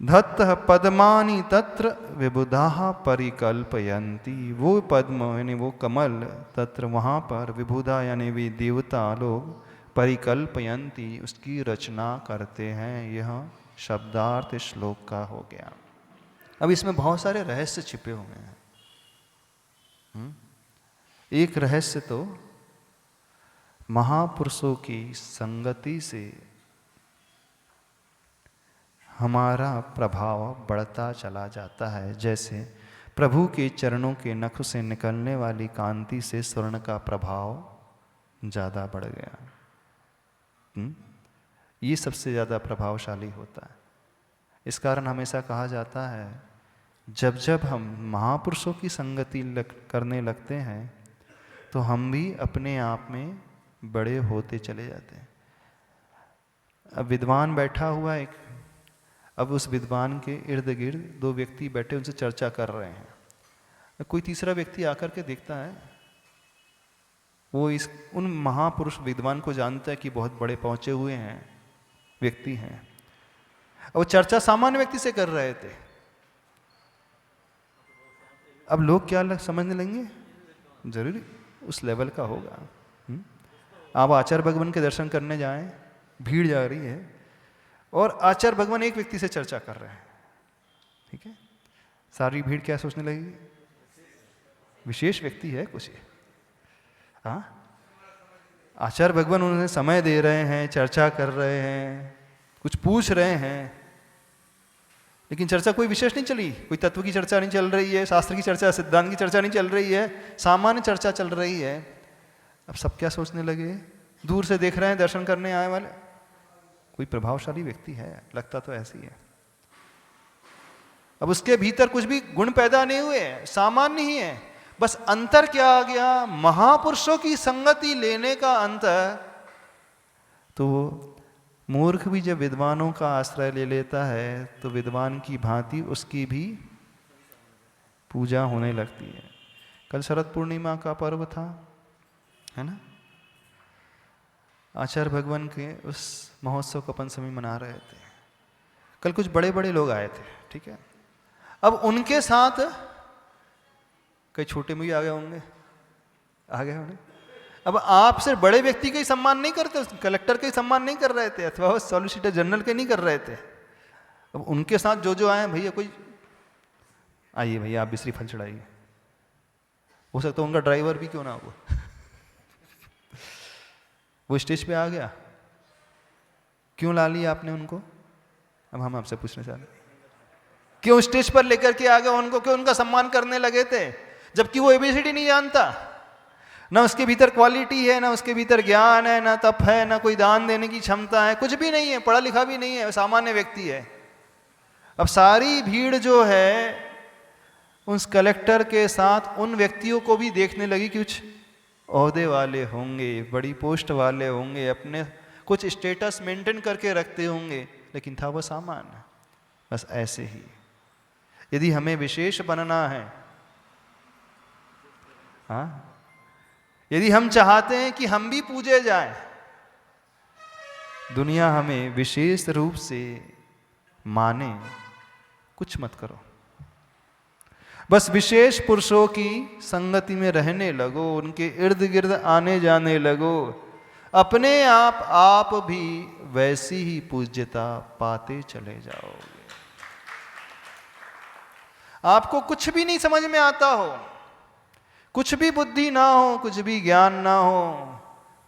Speaker 1: धत्त पद्मानि तत्र विबुधाः परिकल्पयन्ति। वो पद्म यानी वो कमल, तत्र वहाँ पर, विबुधा यानी वे देवता लोग, परिकल्पयन्ति उसकी रचना करते हैं। यह शब्दार्थ श्लोक का हो गया। अब इसमें बहुत सारे रहस्य छिपे हुए हैं। एक रहस्य तो महापुरुषों की संगति से हमारा प्रभाव बढ़ता चला जाता है। जैसे प्रभु के चरणों के नख से निकलने वाली कांति से स्वर्ण का प्रभाव ज़्यादा बढ़ गया। ये सबसे ज़्यादा प्रभावशाली होता है। इस कारण हमेशा कहा जाता है जब जब हम महापुरुषों की संगति करने लगते हैं तो हम भी अपने आप में बड़े होते चले जाते हैं। अब विद्वान बैठा हुआ एक, अब उस विद्वान के इर्द गिर्द दो व्यक्ति बैठे उनसे चर्चा कर रहे हैं। कोई तीसरा व्यक्ति आकर के देखता है, वो उन महापुरुष विद्वान को जानता है कि बहुत बड़े पहुंचे हुए हैं व्यक्ति हैं, और वो चर्चा सामान्य व्यक्ति से कर रहे थे। अब लोग क्या समझने लेंगे, जरूरी उस लेवल का होगा। आप आचार्य भगवान के दर्शन करने जाएं, भीड़ जा रही है और आचार्य भगवान एक व्यक्ति से चर्चा कर रहे हैं, ठीक है, सारी भीड़ क्या सोचने लगेगी, विशेष व्यक्ति है कुछ ये। हाँ, आचार्य भगवान उन्हें समय दे रहे हैं, चर्चा कर रहे हैं, कुछ पूछ रहे हैं, लेकिन चर्चा कोई विशेष नहीं चली, कोई तत्व की चर्चा नहीं चल रही है, शास्त्र की चर्चा, सिद्धांत की चर्चा नहीं चल रही है, सामान्य चर्चा चल रही है। अब सब क्या सोचने लगे, दूर से देख रहे हैं दर्शन करने आए वाले, कोई प्रभावशाली व्यक्ति है, लगता तो ऐसी है। अब उसके भीतर कुछ भी गुण पैदा नहीं हुए, सामान्य ही है, बस अंतर क्या आ गया, महापुरुषों की संगति लेने का अंतर। तो मूर्ख भी जब विद्वानों का आश्रय ले लेता है तो विद्वान की भांति उसकी भी पूजा होने लगती है। कल शरद पूर्णिमा का पर्व था, है ना, आचार्य भगवान के उस महोत्सव को अपन सभी मना रहे थे। कल कुछ बड़े बड़े लोग आए थे, ठीक है, अब उनके साथ कई छोटे में भी आ गए होंगे, आ गए होंगे। अब आपसे बड़े व्यक्ति का ही सम्मान नहीं करते, कलेक्टर का ही सम्मान नहीं कर रहे थे, अथवा सॉलिसिटर जनरल के नहीं कर रहे थे। अब उनके साथ जो जो आए, भैया कोई आइए भैया आप बिस्री फल चढ़ाइए, हो सकता है उनका ड्राइवर भी क्यों ना हो, वो स्टेज पे आ गया, क्यों ला लिया आपने उनको। अब हम आपसे पूछने चाहते, क्यों स्टेज पर लेकर के आ गए उनको, क्यों उनका सम्मान करने लगे थे, जबकि वो एबीसीडी नहीं जानता, ना उसके भीतर क्वालिटी है, ना उसके भीतर ज्ञान है, ना तप है, ना कोई दान देने की क्षमता है, कुछ भी नहीं है, पढ़ा लिखा भी नहीं है, सामान्य व्यक्ति है। अब सारी भीड़ जो है उस कलेक्टर के साथ उन व्यक्तियों को भी देखने लगी कि कुछ ओहदे वाले होंगे, बड़ी पोस्ट वाले होंगे, अपने कुछ स्टेटस मेंटेन करके रखते होंगे, लेकिन था वो सामान्य। बस ऐसे ही यदि हमें विशेष बनना है, हाँ, यदि हम चाहते हैं कि हम भी पूजे जाएं, दुनिया हमें विशेष रूप से माने, कुछ मत करो, बस विशेष पुरुषों की संगति में रहने लगो, उनके इर्द गिर्द आने जाने लगो, अपने आप भी वैसी ही पूज्यता पाते चले जाओगे। आपको कुछ भी नहीं समझ में आता हो, कुछ भी बुद्धि ना हो, कुछ भी ज्ञान ना हो,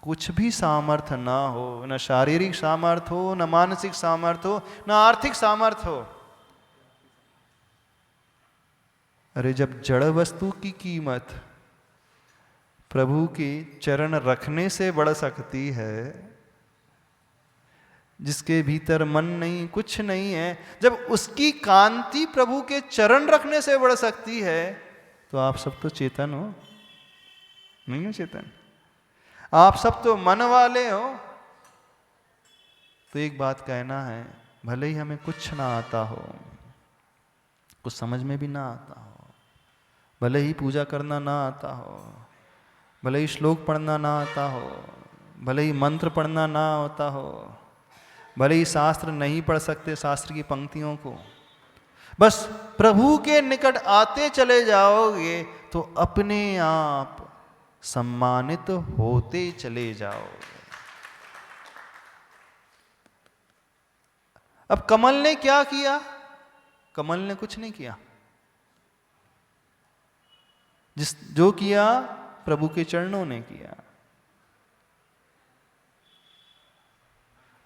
Speaker 1: कुछ भी सामर्थ्य ना हो, न शारीरिक सामर्थ्य हो, न मानसिक सामर्थ्य हो, न आर्थिक सामर्थ्य हो। अरे जब जड़ वस्तु की कीमत प्रभु के चरण रखने से बढ़ सकती है, जिसके भीतर मन नहीं, कुछ नहीं है, जब उसकी कांति प्रभु के चरण रखने से बढ़ सकती है, तो आप सब तो चेतन हो, नहीं हो चेतन? आप सब तो मन वाले हो। तो एक बात कहना है, भले ही हमें कुछ ना आता हो, कुछ समझ में भी ना आता हो, भले ही पूजा करना ना आता हो, भले ही श्लोक पढ़ना ना आता हो, भले ही मंत्र पढ़ना ना होता हो, भले ही शास्त्र नहीं पढ़ सकते शास्त्र की पंक्तियों को, बस प्रभु के निकट आते चले जाओगे तो अपने आप सम्मानित होते चले जाओगे। अब कमल ने क्या किया? कमल ने कुछ नहीं किया, जो किया प्रभु के चरणों ने किया।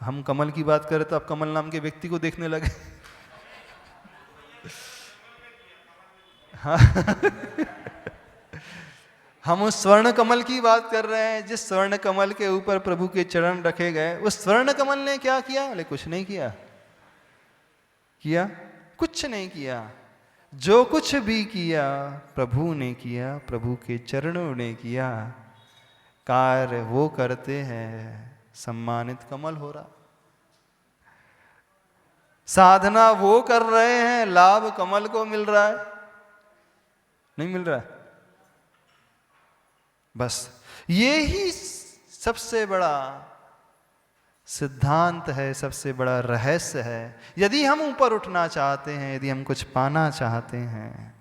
Speaker 1: हम कमल की बात करें तो अब कमल नाम के व्यक्ति को देखने लगे। हाँ। हम उस स्वर्ण कमल की बात कर रहे हैं, जिस स्वर्ण कमल के ऊपर प्रभु के चरण रखे गए। उस स्वर्ण कमल ने क्या किया? बोले कुछ नहीं किया। किया? कुछ नहीं किया। जो कुछ भी किया प्रभु ने किया, प्रभु के चरणों ने किया। कार्य वो करते हैं, सम्मानित कमल हो रहा। साधना वो कर रहे हैं, लाभ कमल को मिल रहा है, नहीं मिल रहा है। बस ये ही सबसे बड़ा सिद्धांत है, सबसे बड़ा रहस्य है। यदि हम ऊपर उठना चाहते हैं, यदि हम कुछ पाना चाहते हैं,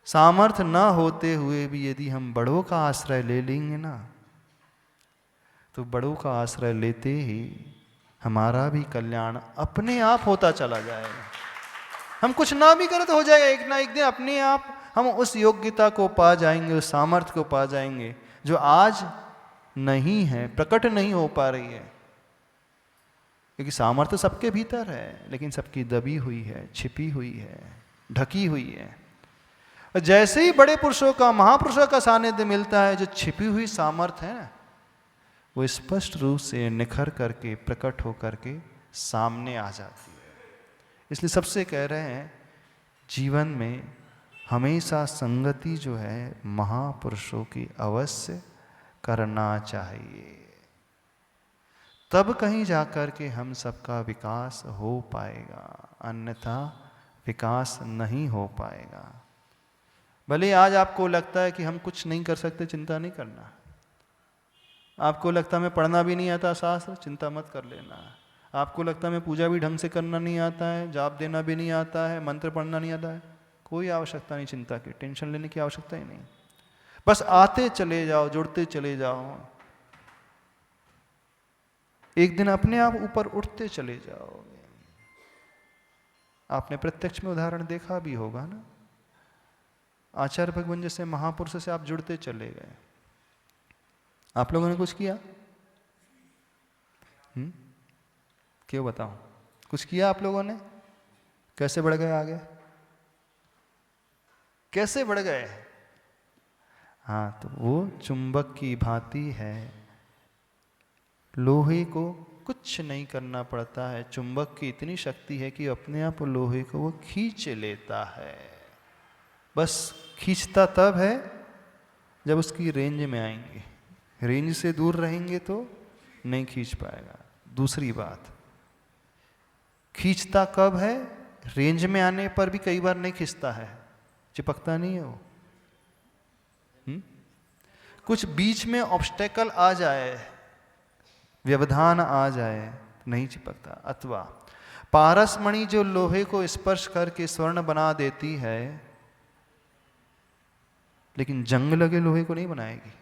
Speaker 1: सामर्थ्य न होते हुए भी यदि हम बड़ों का आश्रय ले लेंगे ना, तो बड़ों का आश्रय लेते ही हमारा भी कल्याण अपने आप होता चला जाएगा। हम कुछ ना भी करें तो हो जाएगा, एक ना एक दिन अपने आप हम उस योग्यता को पा जाएंगे, उस सामर्थ्य को पा जाएंगे जो आज नहीं है, प्रकट नहीं हो पा रही है। क्योंकि सामर्थ्य सबके भीतर है, लेकिन सबकी दबी हुई है, छिपी हुई है, ढकी हुई है। जैसे ही बड़े पुरुषों का, महापुरुषों का सानिध्य मिलता है, जो छिपी हुई सामर्थ्य है ना, वो स्पष्ट रूप से निखर करके, प्रकट हो करके सामने आ जाती है। इसलिए सबसे कह रहे हैं, जीवन में हमेशा संगति जो है महापुरुषों की अवश्य करना चाहिए। तब कहीं जाकर के हम सबका विकास हो पाएगा, अन्यथा विकास नहीं हो पाएगा। भले आज आपको लगता है कि हम कुछ नहीं कर सकते, चिंता नहीं करना। आपको लगता है मैं पढ़ना भी नहीं आता शास्त्र, चिंता मत कर लेना। आपको लगता है मैं पूजा भी ढंग से करना नहीं आता है, जाप देना भी नहीं आता है, मंत्र पढ़ना नहीं आता है, कोई आवश्यकता नहीं चिंता की, टेंशन लेने की आवश्यकता ही नहीं। बस आते चले जाओ, जुड़ते चले जाओ, एक दिन अपने आप ऊपर उठते चले जाओगे। आपने प्रत्यक्ष में उदाहरण देखा भी होगा ना, आचार्य भगवान जैसे महापुरुष से आप जुड़ते चले गए। आप लोगों ने कुछ किया? क्यों बताओ, कुछ किया आप लोगों ने? कैसे बढ़ गए आगे? कैसे बढ़ गए? हाँ, तो वो चुंबक की भांति है, लोहे को कुछ नहीं करना पड़ता है। चुंबक की इतनी शक्ति है कि अपने आप लोहे को वो खींच लेता है। बस खींचता तब है जब उसकी रेंज में आएंगे, रेंज से दूर रहेंगे तो नहीं खींच पाएगा। दूसरी बात, खींचता कब है? रेंज में आने पर भी कई बार नहीं खींचता है, चिपकता नहीं है वो। कुछ बीच में ऑब्स्टेकल आ जाए, व्यवधान आ जाए, नहीं चिपकता। अथवा पारसमणि जो लोहे को स्पर्श करके स्वर्ण बना देती है, लेकिन जंग लगे लोहे को नहीं बनाएगी।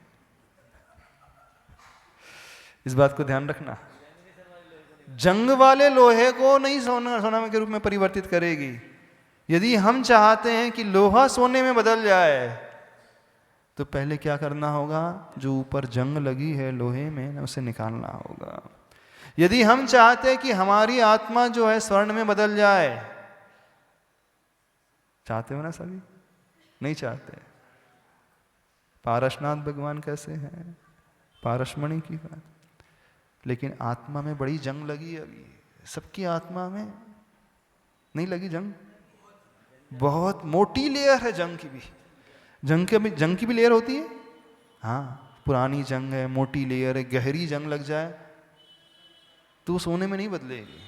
Speaker 1: इस बात को ध्यान रखना, जंग वाले लोहे को नहीं सोना के रूप में परिवर्तित करेगी। यदि हम चाहते हैं कि लोहा सोने में बदल जाए, तो पहले क्या करना होगा? जो ऊपर जंग लगी है लोहे में, उसे निकालना होगा। यदि हम चाहते हैं कि हमारी आत्मा जो है स्वर्ण में बदल जाए, चाहते हो ना सभी? नहीं चाहते। पारसनाथ भगवान कैसे हैं? पारसमणि की बात। लेकिन आत्मा में बड़ी जंग लगी है अभी। सबकी आत्मा में नहीं लगी जंग? बहुत मोटी लेयर है जंग की भी। जंग की भी लेयर होती है। हाँ, पुरानी जंग है, मोटी लेयर है, गहरी जंग लग जाए तो सोने में नहीं बदलेगी।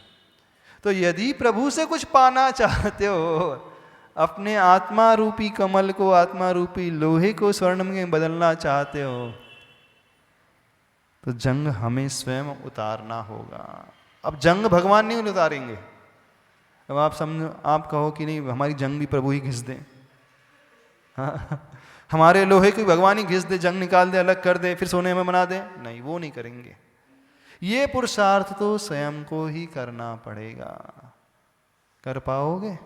Speaker 1: तो यदि प्रभु से कुछ पाना चाहते हो, अपने आत्मा रूपी कमल को, आत्मा रूपी लोहे को स्वर्ण में बदलना चाहते हो, तो जंग हमें स्वयं उतारना होगा। अब जंग भगवान नहीं उतारेंगे। अब आप समझो, आप कहो कि नहीं हमारी जंग भी प्रभु ही घिस दें, हाँ, हमारे लोहे को भगवान ही घिस दे, जंग निकाल दे, अलग कर दे, फिर सोने में बना दे, नहीं, वो नहीं करेंगे। ये पुरुषार्थ तो स्वयं को ही करना पड़ेगा। कर पाओगे?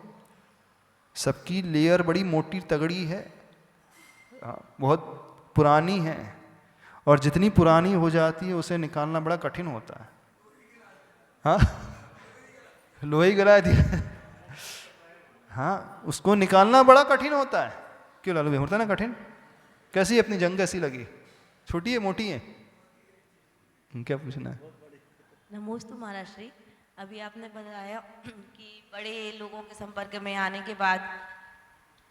Speaker 1: सबकी लेयर बड़ी मोटी तगड़ी है, बहुत पुरानी है, और जितनी पुरानी हो जाती है उसे निकालना बड़ा कठिन होता है। हाँ, लोहे गला दिया, हाँ, उसको निकालना बड़ा कठिन होता है। क्यों लालू भाई, होता है ना कठिन? कैसी अपनी जंग कैसी लगी? छोटी है, मोटी है? क्या पूछना है?
Speaker 5: नमोस्तु महाराज श्री। अभी आपने बताया कि बड़े लोगों के संपर्क में आने के बाद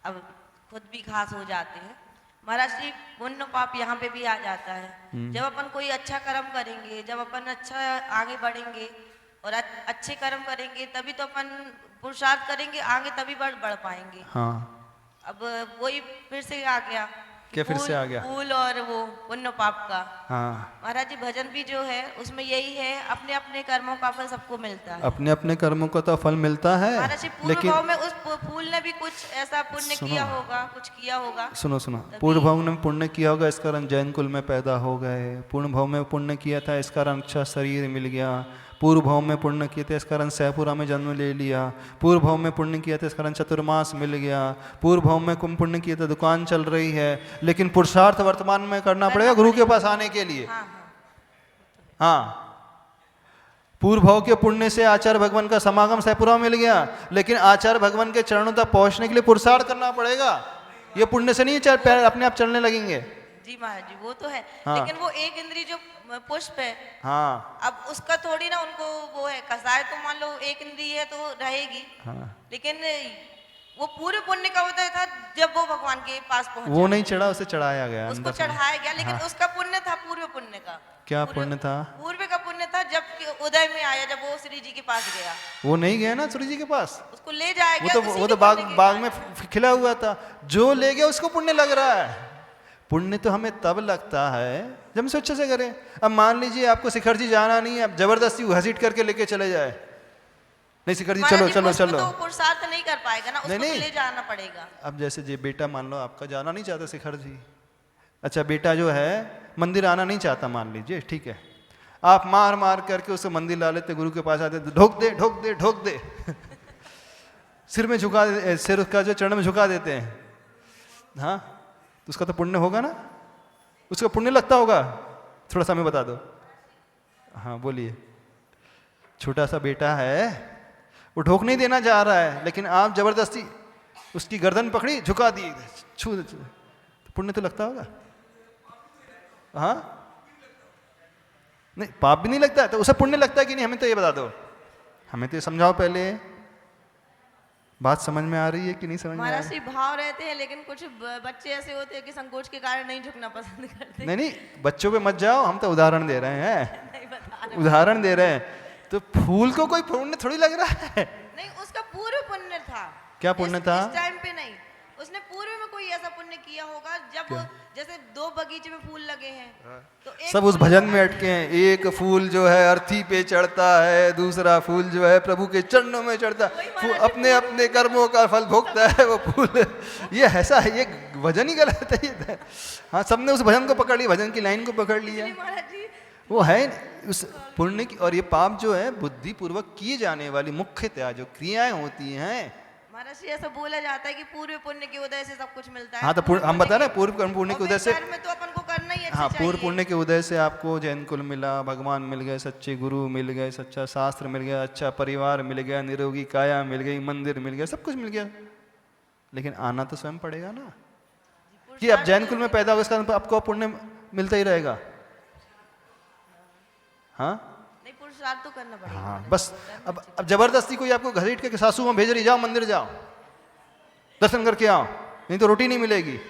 Speaker 5: अब खुद भी खास हो जाते हैं। महाराज जी, पुण्य पाप यहाँ पे भी आ जाता है। जब अपन कोई अच्छा कर्म करेंगे, जब अपन अच्छा आगे बढ़ेंगे और अच्छे कर्म करेंगे, तभी तो अपन पुरुषार्थ करेंगे आगे, तभी बढ़ पाएंगे।
Speaker 1: हाँ,
Speaker 5: अब वही फिर से आ गया,
Speaker 1: क्या फिर से आ गया?
Speaker 5: फूल और वो पुण्य पाप का।
Speaker 1: हाँ,
Speaker 5: महाराज जी, भजन भी जो है उसमें यही है, अपने अपने कर्मों का फल सबको मिलता है।
Speaker 1: अपने अपने कर्मों का तो फल मिलता है,
Speaker 5: महाराज जी, पूर्व
Speaker 1: लेकिन
Speaker 5: भाव में उस फूल ने भी कुछ ऐसा पुण्य
Speaker 1: सुनो।
Speaker 5: किया होगा, कुछ किया होगा।
Speaker 1: सुनो सुनो, पूर्व भाव में पुण्य किया होगा, इस कारण जैन कुल में पैदा हो गए। पूर्ण भाव में पुण्य किया था, इस कारण अच्छा शरीर मिल गया। पूर्व भाव में पुण्य किए थे, इस कारण सैपुरा में जन्म ले लिया। पूर्व भाव में पुण्य किया था, इस कारण चतुर्मास मिल गया। पूर्व भाव में कुम पुण्य किया था, दुकान चल रही है। लेकिन पुरुषार्थ वर्तमान में करना पड़ेगा गुरु के पास आने के लिए।
Speaker 5: हाँ,
Speaker 1: हाँ, पूर्व भाव के पुण्य से आचार्य भगवान का समागम सैपुरा में मिल गया, लेकिन आचार्य भगवान के चरणों तक पहुंचने के लिए पुरुषार्थ करना पड़ेगा। ये पुण्य से नहीं पैर अपने आप चलने लगेंगे।
Speaker 5: जी महाराज जी, वो तो है।
Speaker 1: हाँ।
Speaker 5: लेकिन वो एक इंद्री जो पुष्प है,
Speaker 1: हाँ,
Speaker 5: अब उसका थोड़ी ना उनको वो है, कसाय तो मान लो एक इंद्री है तो रहेगी।
Speaker 1: हाँ,
Speaker 5: लेकिन वो पूरे पुण्य का होता था जब वो भगवान के पास पहुंचा।
Speaker 1: वो नहीं चढ़ा, उसे चढ़ाया गया
Speaker 5: उसको
Speaker 1: अंदर से।
Speaker 5: चढ़ाया गया, लेकिन
Speaker 1: हाँ।
Speaker 5: उसका पुण्य था पूर्व पुण्य का।
Speaker 1: क्या पुण्य था?
Speaker 5: पूर्व का पुण्य था जब उदय में आया, जब वो श्री जी के पास गया,
Speaker 1: वो नहीं गया ना सूर्य जी के पास।
Speaker 5: उसको ले जाया
Speaker 1: वो
Speaker 5: गया।
Speaker 1: तो
Speaker 5: उसी
Speaker 1: वो
Speaker 5: के
Speaker 1: तो बाग
Speaker 5: पुण्य के
Speaker 1: बाग
Speaker 5: कारण।
Speaker 1: में खिला हुआ था। जो ले गया उसको पुण्य लग रहा है। पुण्य तो हमें तब लगता है जब हम अच्छे से करें। अब मान लीजिए आपको शिखर जी जाना नहीं है, अब जबरदस्ती घसीट करके लेके चले जाए, नहीं शिखर जी
Speaker 5: महाराज
Speaker 1: चलो
Speaker 5: जी,
Speaker 1: चलो
Speaker 5: उसको
Speaker 1: चलो।
Speaker 5: तो पुरुषार्थ नहीं कर पाएगा ना, उसको
Speaker 1: नहीं,
Speaker 5: तो
Speaker 1: नहीं।
Speaker 5: ले जाना पड़ेगा।
Speaker 1: अब जैसे जी बेटा मान लो आपका जाना नहीं चाहता शिखर जी, अच्छा बेटा जो है मंदिर आना नहीं चाहता, मान लीजिए, ठीक है। आप मार मार करके उसको मंदिर ला लेते, गुरु के पास आते, ढोक दे ढोक दे ढोक दे सिर में झुका सिर उसका जो चरण में झुका देते हैं। हाँ, तो उसका तो पुण्य होगा ना, उसका पुण्य लगता होगा। थोड़ा सा हमें बता दो। हाँ बोलिए। छोटा सा बेटा है, वो ढोक नहीं देना चाह रहा है, लेकिन आप जबरदस्ती उसकी गर्दन पकड़ी, झुका दी, छू, पुण्य तो लगता होगा। हाँ, नहीं पाप भी नहीं लगता है, तो उसे पुण्य लगता है कि नहीं, हमें तो ये बता दो, हमें तो ये समझाओ पहले। बात समझ में आ रही है कि नहीं समझ में आ
Speaker 5: महाराज
Speaker 1: रही?
Speaker 5: जी, भाव रहते हैं, लेकिन कुछ बच्चे ऐसे होते हैं कि संकोच के कारण नहीं झुकना पसंद करते।
Speaker 1: नहीं नहीं, बच्चों पे मत जाओ, हम तो उदाहरण दे रहे हैं,
Speaker 5: नहीं बता रहे।
Speaker 1: उदाहरण दे रहे हैं। तो फूल को कोई पुण्य थोड़ी लग रहा है।
Speaker 5: नहीं, उसका पूर्व पुण्य था।
Speaker 1: क्या पुण्य था?
Speaker 5: इस टाइम पे नहीं, उसने पूर्व में कोई ऐसा पुण्य किया होगा जब जैसे दो बगीचे में फूल लगे हैं, तो एक
Speaker 1: सब उस
Speaker 5: फूल
Speaker 1: भजन
Speaker 5: होगा-
Speaker 1: में अटके हैं। एक फूल जो है अर्थी पे चढ़ता है, दूसरा फूल जो है प्रभु के चरणों में चढ़ता है, अपने अपने कर्मों का फल भोगता है वो फूल। ये ऐसा है, ये भजन ही गलत है ये। हाँ, सबने उस भजन को पकड़ लिया, भजन की लाइन को पकड़ लिया।
Speaker 5: नहीं महाराज जी,
Speaker 1: वो है उस पुण्य की। और ये पाप जो है बुद्धि पूर्वक किए जाने वाली मुख्यतया जो क्रियाएं होती हैं।
Speaker 5: महाराज जी, ऐसा बोला जाता है कि पूर्व पुण्य के उदय से सब कुछ मिलता है।
Speaker 1: हाँ, तो
Speaker 5: पूर्व
Speaker 1: हम
Speaker 5: पुण्य
Speaker 1: बता रहे हैं
Speaker 5: के-
Speaker 1: पूर्व कर्म पुण्य के
Speaker 5: और
Speaker 1: उदय से।
Speaker 5: फिर कर्म तो अपन को करना ही अच्छा
Speaker 1: हाँ, पूर्व
Speaker 5: चाहिए।
Speaker 1: पुण्य के उदय से आपको जैन कुल मिला, भगवान मिल गए, सच्चे गुरु मिल गए, सच्चा शास्त्र मिल गया, अच्छा परिवार मिल गया, निरोगी काया मिल गई, मंदिर मिल गया, सब कुछ मिल गया। लेकिन आना तो स्वयं पड़ेगा ना, कि अब जैन कुल में पैदा होगा, इसका आपको पुण्य मिलता ही रहेगा। हाँ
Speaker 5: नहीं, पुरुषार्थ तो करना पड़ेगा।
Speaker 1: हाँ, बस अब जबरदस्ती कोई आपको घसीट के सासू में भेज रही, जाओ मंदिर जाओ, दर्शन करके आओ, नहीं तो रोटी नहीं मिलेगी,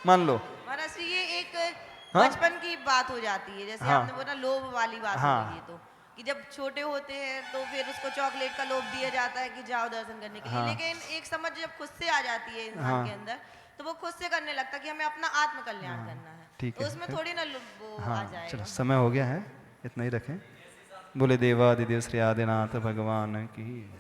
Speaker 1: मान लो।
Speaker 5: महाराज जी, ये एक
Speaker 1: हाँ?
Speaker 5: बचपन की बात हो जाती है, जैसे
Speaker 1: हाँ।
Speaker 5: आपने बोला लोभ वाली बात
Speaker 1: हाँ।
Speaker 5: हो रही है, तो कि जब छोटे होते हैं तो फिर उसको चॉकलेट का लोभ दिया जाता है कि जाओ दर्शन करने के लिए।
Speaker 1: हाँ।
Speaker 5: लेकिन एक समझ जब खुद से आ जाती है इंसान
Speaker 1: हाँ।
Speaker 5: के अंदर, तो वो खुद से करने लगता है कि हमें अपना आत्म कल्याण करना है।
Speaker 1: ठीक
Speaker 5: तो
Speaker 1: है।
Speaker 5: उसमें थोड़ी ना वो आ
Speaker 1: हाँ,
Speaker 5: जाएगा।
Speaker 1: चलो समय हो गया है, इतना ही रखें। बोले देवादिदेव श्री आदिनाथ भगवान की।